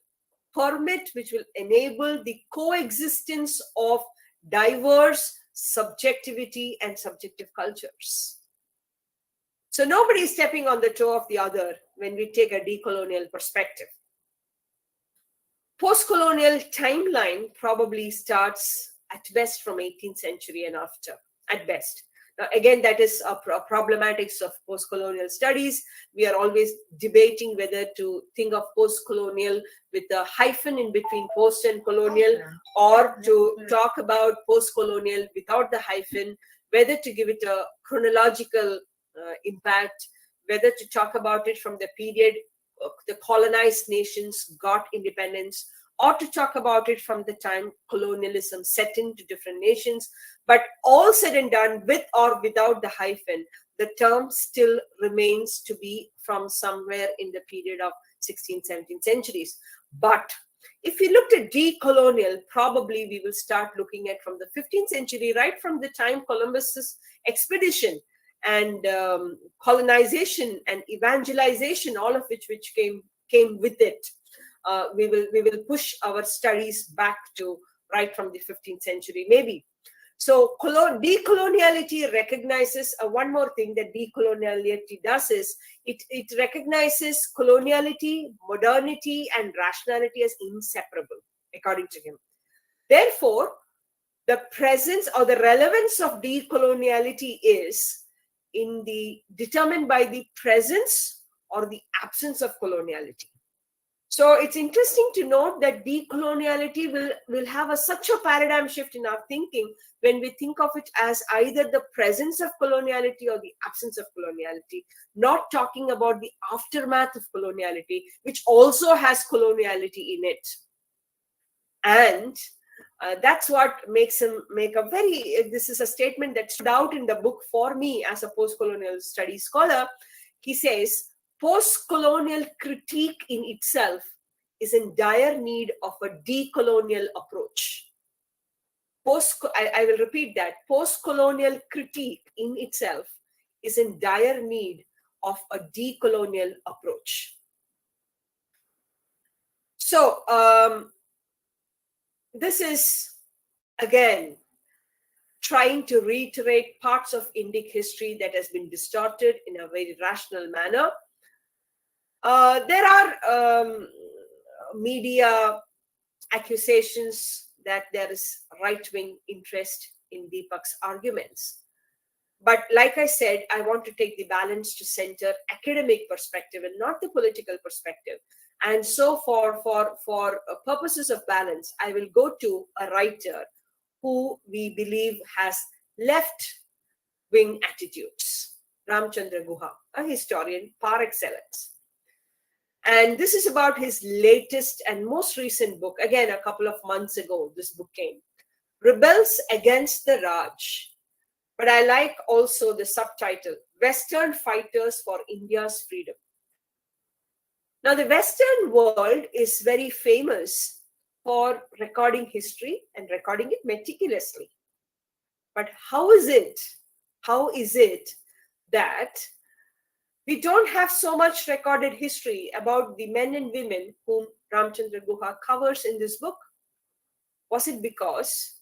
permit, which will enable the coexistence of diverse subjectivity and subjective cultures. So nobody is stepping on the toe of the other when we take a decolonial perspective. Post-colonial timeline probably starts at best from 18th century and after, at best. Now, again, that is a problematics of post-colonial studies. We are always debating whether to think of post-colonial with a hyphen in between post and colonial, or to talk about post-colonial without the hyphen, whether to give it a chronological impact, whether to talk about it from the period the colonized nations got independence, or to talk about it from the time colonialism set into different nations. But all said and done, with or without the hyphen, the term still remains to be from somewhere in the period of 16th, 17th centuries. But if we looked at decolonial, probably we will start looking at from the 15th century, right from the time Columbus's expedition and colonization and evangelization, all of which came with it. We will push our studies back to right from the 15th century, maybe. So decoloniality recognizes one more thing that decoloniality does is it recognizes coloniality, modernity, and rationality as inseparable, according to him. Therefore, the presence or the relevance of decoloniality is determined by the presence or the absence of coloniality. So it's interesting to note that decoloniality will have such a paradigm shift in our thinking when we think of it as either the presence of coloniality or the absence of coloniality, not talking about the aftermath of coloniality, which also has coloniality in it. And That's what makes him make a this is a statement that stood out in the book for me as a post-colonial studies scholar. He says, post-colonial critique in itself is in dire need of a decolonial approach. I will repeat that. Post-colonial critique in itself is in dire need of a decolonial approach. So, this is, again, trying to reiterate parts of Indic history that has been distorted in a very rational manner. There are media accusations that there is right-wing interest in Deepak's arguments. But like I said, I want to take the balance to center academic perspective and not the political perspective. And so for purposes of balance, I will go to a writer who we believe has left-wing attitudes, Ramchandra Guha, a historian par excellence. And this is about his latest and most recent book. Again, a couple of months ago, this book came. Rebels Against the Raj. But I like also the subtitle, Western Fighters for India's Freedom. Now, the Western world is very famous for recording history and recording it meticulously. But how is it that we don't have so much recorded history about the men and women whom Ramchandra Guha covers in this book? Was it because,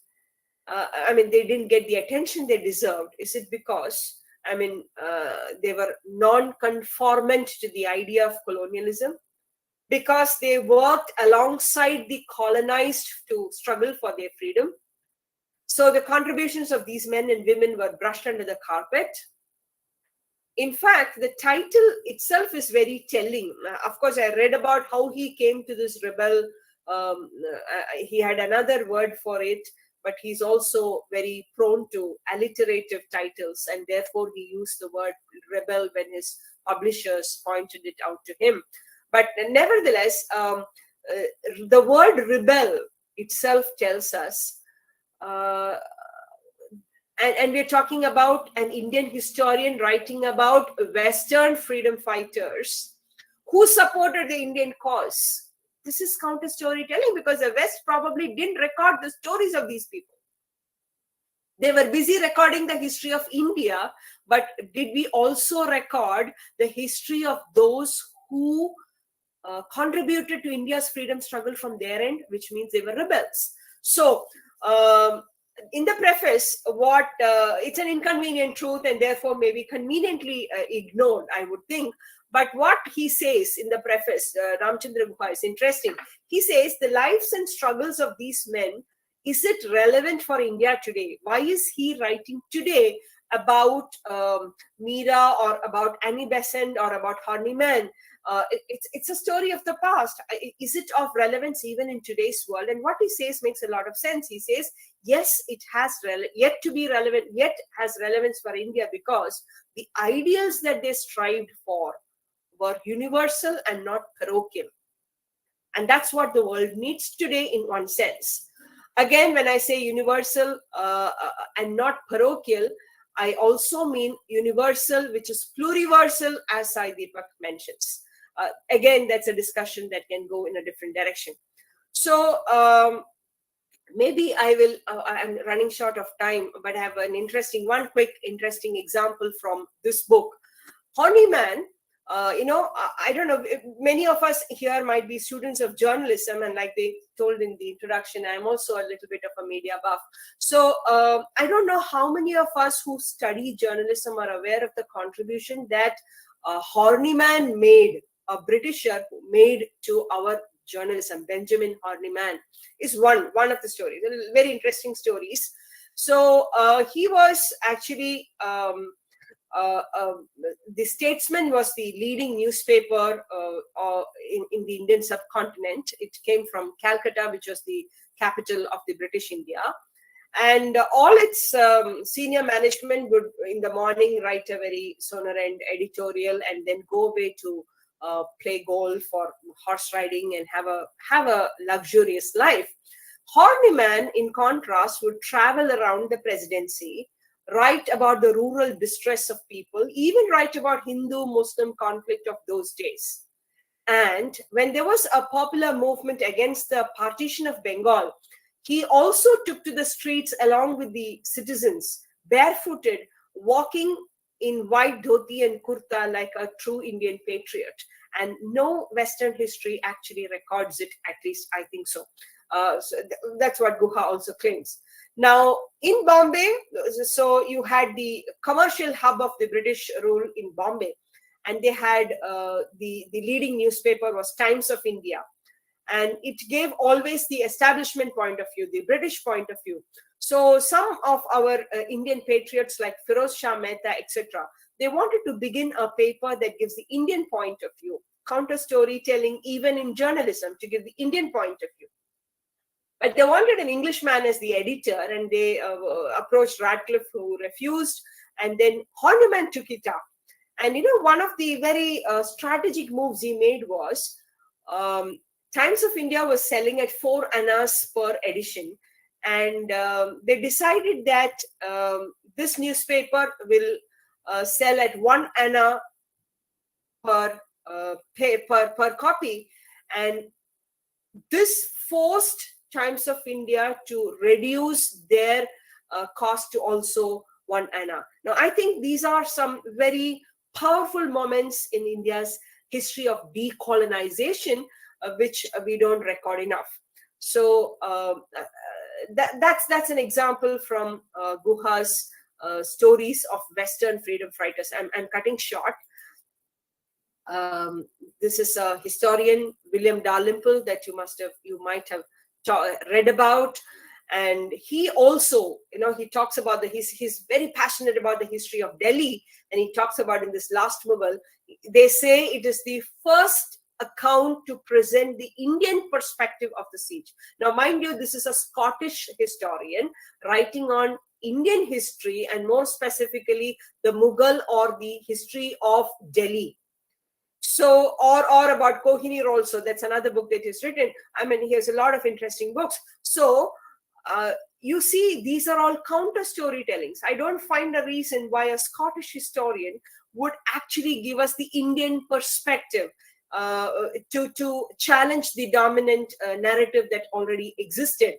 they didn't get the attention they deserved? Is it because, they were non-conformant to the idea of colonialism? Because they worked alongside the colonized to struggle for their freedom? So the contributions of these men and women were brushed under the carpet? In fact, the title itself is very telling. Of course, I read about how he came to this rebel. He had another word for it, but he's also very prone to alliterative titles, and therefore he used the word rebel when his publishers pointed it out to him. But nevertheless, the word rebel itself tells us, and we're talking about an Indian historian writing about Western freedom fighters who supported the Indian cause. This is counter storytelling because the West probably didn't record the stories of these people. They were busy recording the history of India, but did we also record the history of those who contributed to India's freedom struggle from their end, which means they were rebels? So, in the preface, it's an inconvenient truth and therefore maybe conveniently ignored, I would think. But what he says in the preface, Ramchandra Guha, is interesting. He says the lives and struggles of these men, is it relevant for India today? Why is he writing today about Meera or about Annie Besant or about Horniman? It's a story of the past. Is it of relevance even in today's world? And what he says makes a lot of sense. He says, yes, it has yet to be relevant, yet has relevance for India because the ideals that they strived for were universal and not parochial. And that's what the world needs today in one sense. Again, when I say universal and not parochial, I also mean universal, which is pluriversal, as Sai Deepak mentions. Again, that's a discussion that can go in a different direction. So maybe I will, I'm running short of time, but I have one quick interesting example from this book. Horniman, I don't know, many of us here might be students of journalism, and like they told in the introduction, I'm also a little bit of a media buff. So I don't know how many of us who study journalism are aware of the contribution that Horniman made, a Britisher who made to our journalism. Benjamin Horniman is one of the stories, very interesting stories. So he was actually the Statesman was the leading newspaper in the Indian subcontinent. It came from Calcutta, which was the capital of the British India. And all its senior management would, in the morning, write a very sonorant editorial and then go away to play golf or horse riding and have a luxurious life. Horniman, in contrast, would travel around the presidency, write about the rural distress of people, even write about Hindu-Muslim conflict of those days. And when there was a popular movement against the partition of Bengal, he also took to the streets along with the citizens, barefooted, walking in white dhoti and kurta like a true Indian patriot. And no Western history actually records it, at least I think so. That's what Guha also claims. Now, in Bombay, so you had the commercial hub of the British rule in Bombay, and they had the leading newspaper was Times of India. And it gave always the establishment point of view, the British point of view. So some of our Indian patriots like Firoz Shah Mehta, etc., they wanted to begin a paper that gives the Indian point of view, counter storytelling, even in journalism, to give the Indian point of view. But they wanted an Englishman as the editor, and they approached Radcliffe, who refused, and then Horniman took it up. And one of the very strategic moves he made was Times of India was selling at 4 annas per edition, and they decided that this newspaper will sell at 1 anna per copy, and this forced Times of India to reduce their cost to also 1 anna. Now, I think these are some very powerful moments in India's history of decolonization, which we don't record enough. So that's an example from Guha's stories of Western freedom fighters. I'm cutting short. This is a historian, William Dalrymple, that you might have read about. And he also, he talks about he's very passionate about the history of Delhi, and he talks about in this last novel, they say it is the first account to present the Indian perspective of the siege. Now, mind you, this is a Scottish historian writing on Indian history, and more specifically, the Mughal or the history of Delhi. So, or about Kohinoor also, that's another book that he's written. I mean, he has a lot of interesting books. So, you see, these are all counter storytellings. I don't find a reason why a Scottish historian would actually give us the Indian perspective to challenge the dominant narrative that already existed.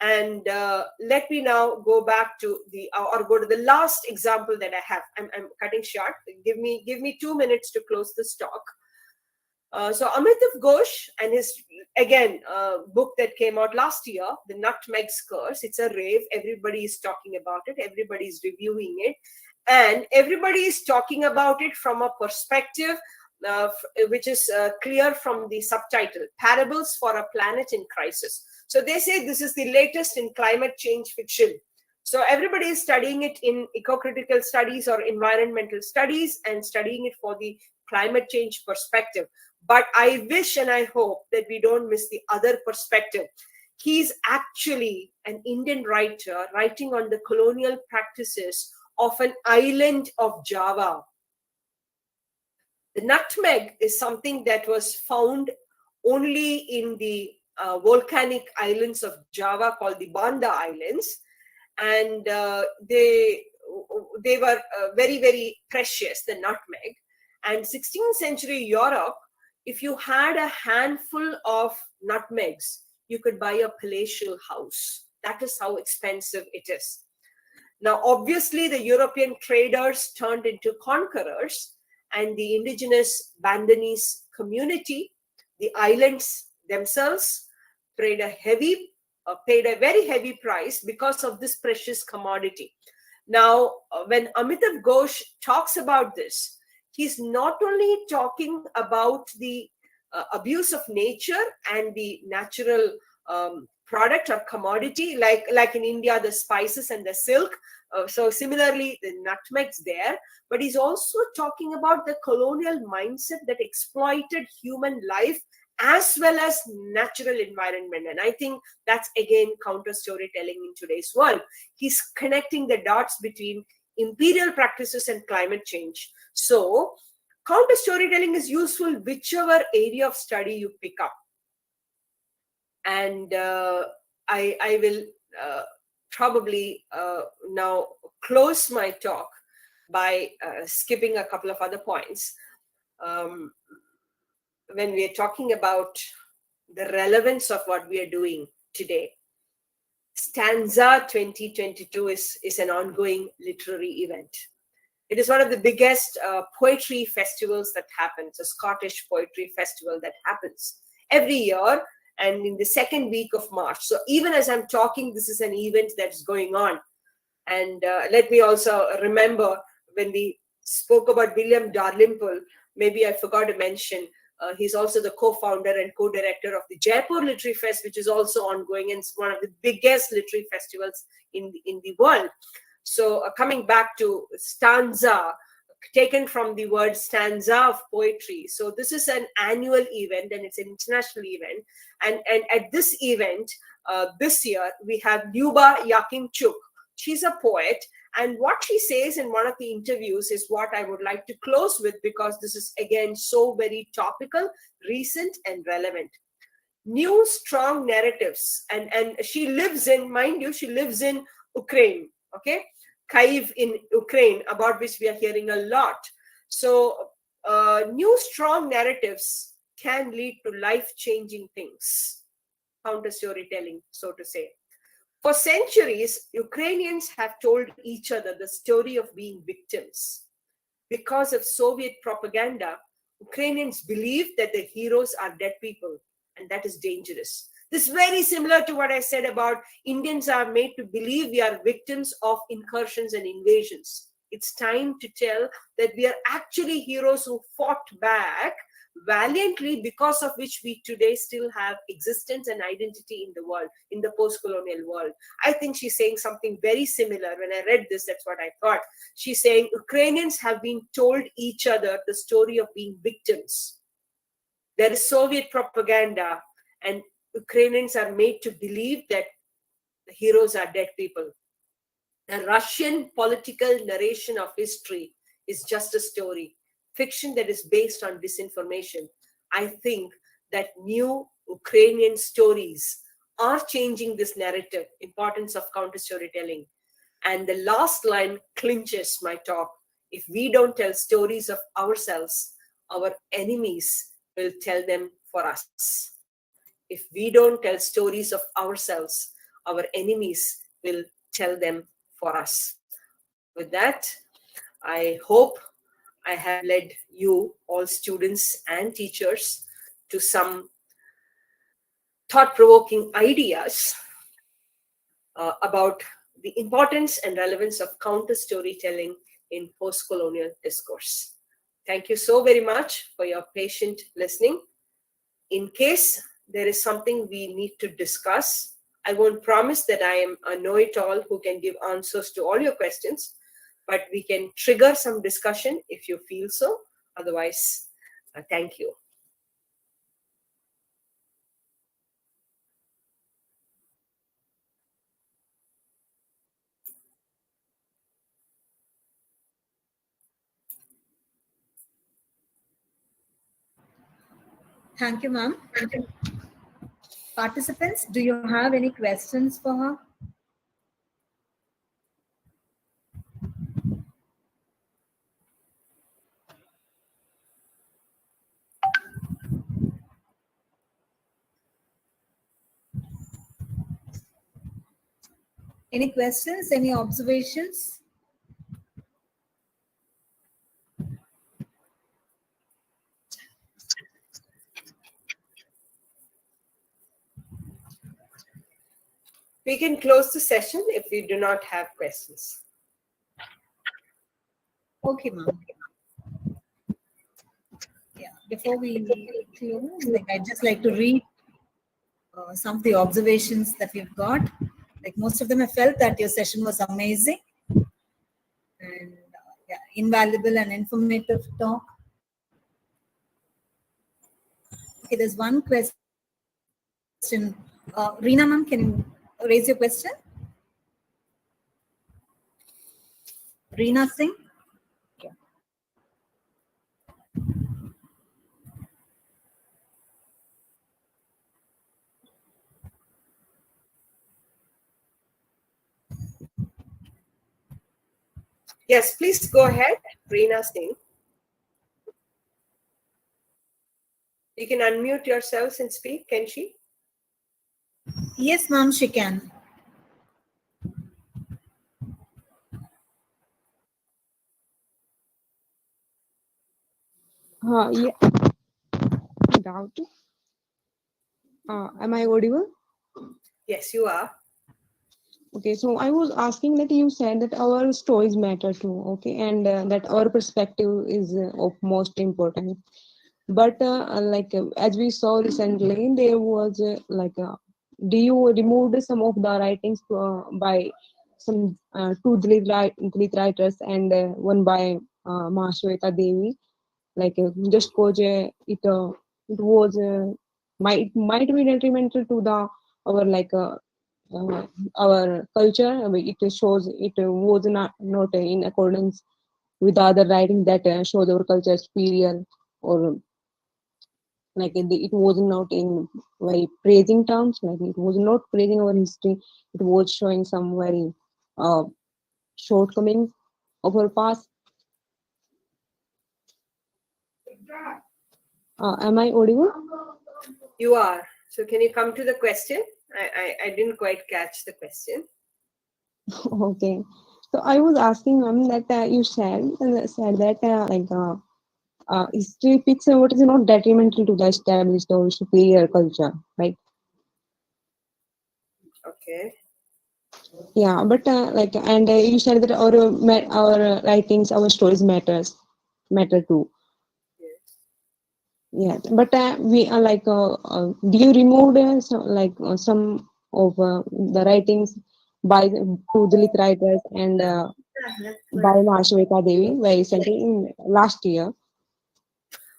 And let me now go back to go to the last example that I have. I'm cutting short. Give me 2 minutes to close this talk. So Amitav Ghosh and his, again, book that came out last year, The Nutmeg's Curse. It's a rave. Everybody is talking about it. Everybody is reviewing it. And everybody is talking about it from a perspective which is clear from the subtitle, Parables for a Planet in Crisis. So they say this is the latest in climate change fiction. So everybody is studying it in eco-critical studies or environmental studies and studying it for the climate change perspective. But I wish and I hope that we don't miss the other perspective. He's actually an Indian writer writing on the colonial practices of an island of Java. The nutmeg is something that was found only in the volcanic islands of Java called the Banda Islands. And they were very, very precious, the nutmeg. And 16th century Europe, if you had a handful of nutmegs, you could buy a palatial house. That is how expensive it is. Now, obviously, the European traders turned into conquerors, and the indigenous Bandanese community, the islands themselves, paid a very heavy price because of this precious commodity. Now, when Amitav Ghosh talks about this, he's not only talking about the abuse of nature and the natural product or commodity, like in India, the spices and the silk. So similarly, the nutmegs there, but he's also talking about the colonial mindset that exploited human life as well as natural environment. And I think that's, again, counter storytelling in today's world. He's connecting the dots between imperial practices and climate change. So counter storytelling is useful whichever area of study you pick up. And I will probably now close my talk by skipping a couple of other points. When we are talking about the relevance of what we are doing today, Stanza 2022 is an ongoing literary event. It is one of the biggest poetry festivals that happens, a Scottish poetry festival that happens every year and in the second week of March. So even as I'm talking, this is an event that's going on. And let me also remember when we spoke about William Dalrymple, maybe I forgot to mention, he's also the co-founder and co-director of the Jaipur Literary Fest, which is also ongoing and it's one of the biggest literary festivals in the world. So coming back to stanza, taken from the word stanza of poetry. So this is an annual event and it's an international event. And at this event, this year, we have Luba Yakimchuk. She's a poet. And what she says in one of the interviews is what I would like to close with, because this is, again, so very topical, recent, and relevant. New strong narratives. And she lives in, mind you, she lives in Ukraine, okay? Kyiv in Ukraine, about which we are hearing a lot. So new strong narratives can lead to life-changing things. Counter storytelling, so to say. For centuries, Ukrainians have told each other the story of being victims. Because of Soviet propaganda, Ukrainians believe that the heroes are dead people, and that is dangerous. This is very similar to what I said about Indians are made to believe we are victims of incursions and invasions. It's time to tell that we are actually heroes who fought back valiantly, because of which we today still have existence and identity in the world, in the post-colonial world. I think she's saying something very similar. When I read this, that's what I thought. She's saying Ukrainians have been told each other the story of being victims. There is Soviet propaganda, and Ukrainians are made to believe that the heroes are dead people. The Russian political narration of history is just a story, fiction that is based on disinformation. I think that new Ukrainian stories are changing this narrative, importance of counter storytelling. And the last line clinches my talk. If we don't tell stories of ourselves, our enemies will tell them for us. If we don't tell stories of ourselves, our enemies will tell them for us. With that, I hope I have led you, all students and teachers, to some thought-provoking ideas about the importance and relevance of counter-storytelling in post-colonial discourse. Thank you so very much for your patient listening. In case there is something we need to discuss, I won't promise that I am a know-it-all who can give answers to all your questions, but we can trigger some discussion if you feel so. Otherwise, thank you. Thank you, ma'am. Participants, do you have any questions for her? Any questions? Any observations? We can close the session if we do not have questions. Okay, ma'am. Yeah, before we close, I'd just like to read some of the observations that we've got. Most of them have felt that your session was amazing and invaluable and informative talk. Okay, there's one question. Reena ma'am, can you raise your question? Reena Singh? Yeah. Yes, please go ahead, Reena Singh. You can unmute yourselves and speak, can she? Yes, ma'am, she can. Yeah, doubt. Am I audible? Yes, you are. Okay, so I was asking that you said that our stories matter too, okay, and that our perspective is of most important. But as we saw recently, there was do you removed some of the writings by some two Dalit writers and one by Mahashweta Devi, just because it was it might be detrimental to the our uh, our culture. I mean, it shows it was not in accordance with other writings that shows our culture superior, or it was not in very praising terms. Like it was not praising our history. It was showing some very uh, shortcomings of our past. Am I audible? You are. So can you come to the question? I didn't quite catch the question. Okay. So I was asking that you said that history picks what is not detrimental to the established or superior culture, right? Okay. Yeah, but and you said that our writings, our stories matter too. Yes. Yeah, but we are do you remove some of the writings by the two Dalit writers and by Mahashweta Devi very recently in last year?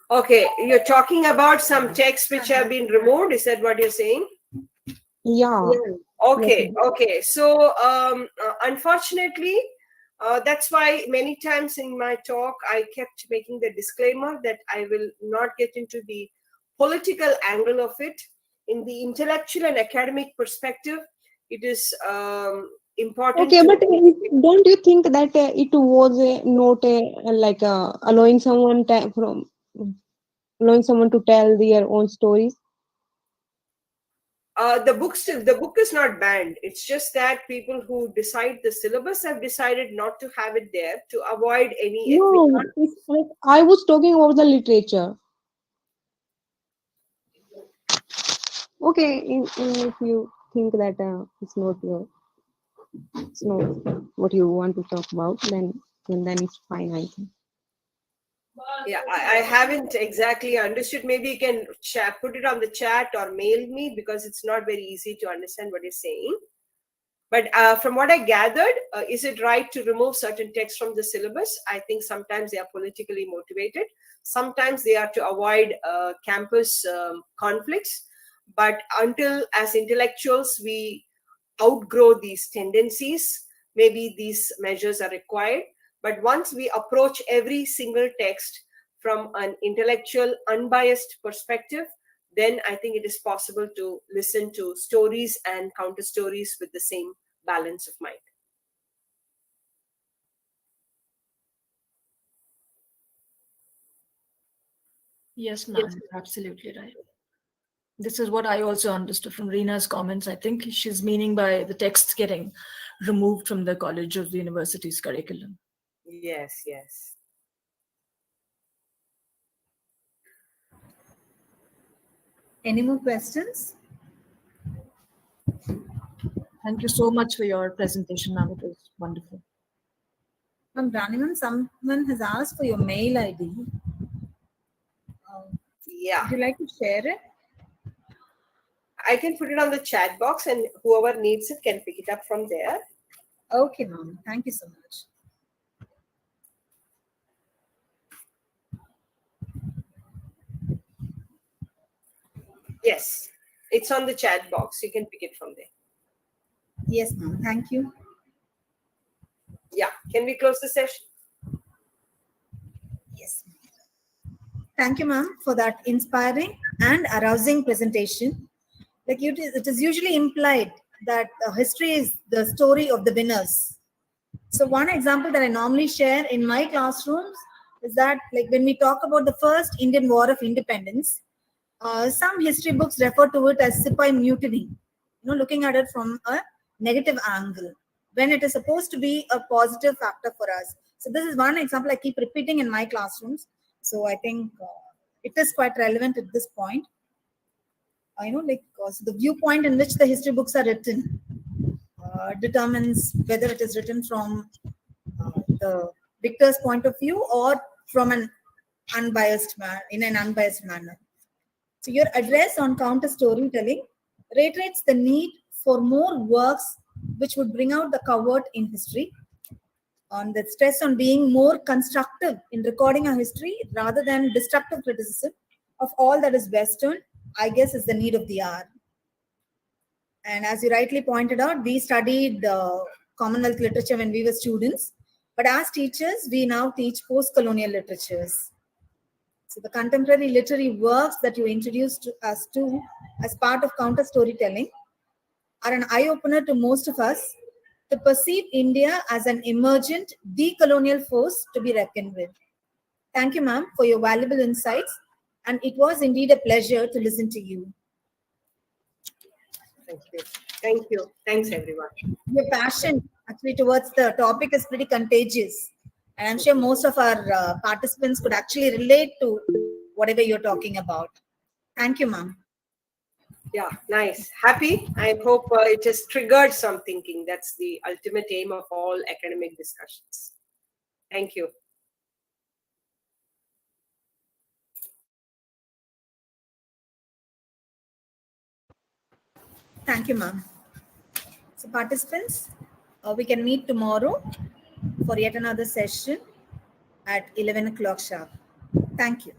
Okay, you're talking about some texts which have been removed. Is that what you're saying? Yeah. Okay, Yes. okay. So, unfortunately, that's why many times in my talk I kept making the disclaimer that I will not get into the political angle of it. In the intellectual and academic perspective, it is important Okay, but to. don't you think that it was not allowing someone to tell their own stories? The book is not banned. It's just that people who decide the syllabus have decided not to have it there to avoid any ethnic. No, it's like I was talking about the literature. Okay, if you think that it's not what you want to talk about, then it's fine, I think. Yeah, I haven't exactly understood. Maybe you can put it on the chat or mail me, because it's not very easy to understand what you're saying. But from what I gathered, is it right to remove certain texts from the syllabus? I think sometimes they are politically motivated. Sometimes they are to avoid campus conflicts. But until, as intellectuals, we outgrow these tendencies, maybe these measures are required. But once we approach every single text from an intellectual, unbiased perspective, then I think it is possible to listen to stories and counter stories with the same balance of mind. Yes, ma'am, you're absolutely right. This is what I also understood from Reena's comments. I think she's meaning by the texts getting removed from the college or the university's curriculum. Yes, yes. Any more questions? Thank you so much for your presentation, ma'am. It was wonderful. From Braniman, someone has asked for your mail ID. Yeah, Would you like to share it? I can put it on the chat box, and whoever needs it can pick it up from there. Okay, ma'am. Thank you so much. Yes, it's on the chat box. You can pick it from there. Yes, ma'am. Thank you. Yeah, can we close the session? Yes. Thank you, ma'am, for that inspiring and arousing presentation. It is usually implied that history is the story of the winners. So one example that I normally share in my classrooms is that, like, when we talk about the first Indian War of Independence, some history books refer to it as Sepoy Mutiny, looking at it from a negative angle, when it is supposed to be a positive factor for us. So this is one example I keep repeating in my classrooms. So I think it is quite relevant at this point. So the viewpoint in which the history books are written determines whether it is written from the victor's point of view or from an unbiased manner. So your address on counter storytelling reiterates the need for more works which would bring out the covert in history, on the stress on being more constructive in recording our history rather than destructive criticism of all that is Western, I guess, is the need of the hour. And as you rightly pointed out, we studied Commonwealth literature when we were students, but as teachers, we now teach post-colonial literatures. So the contemporary literary works that you introduced us to as part of counter storytelling are an eye-opener to most of us to perceive India as an emergent decolonial force to be reckoned with. Thank you, ma'am, for your valuable insights, and it was indeed a pleasure to listen to you. Thank you. Thank you. Thanks, everyone. Your passion actually towards the topic is pretty contagious. And I'm sure most of our participants could actually relate to whatever you're talking about. Thank you, ma'am. Yeah, nice. Happy. I hope it has triggered some thinking. That's the ultimate aim of all academic discussions. Thank you. Thank you, ma'am. So participants, we can meet tomorrow for yet another session at 11 o'clock sharp. Thank you.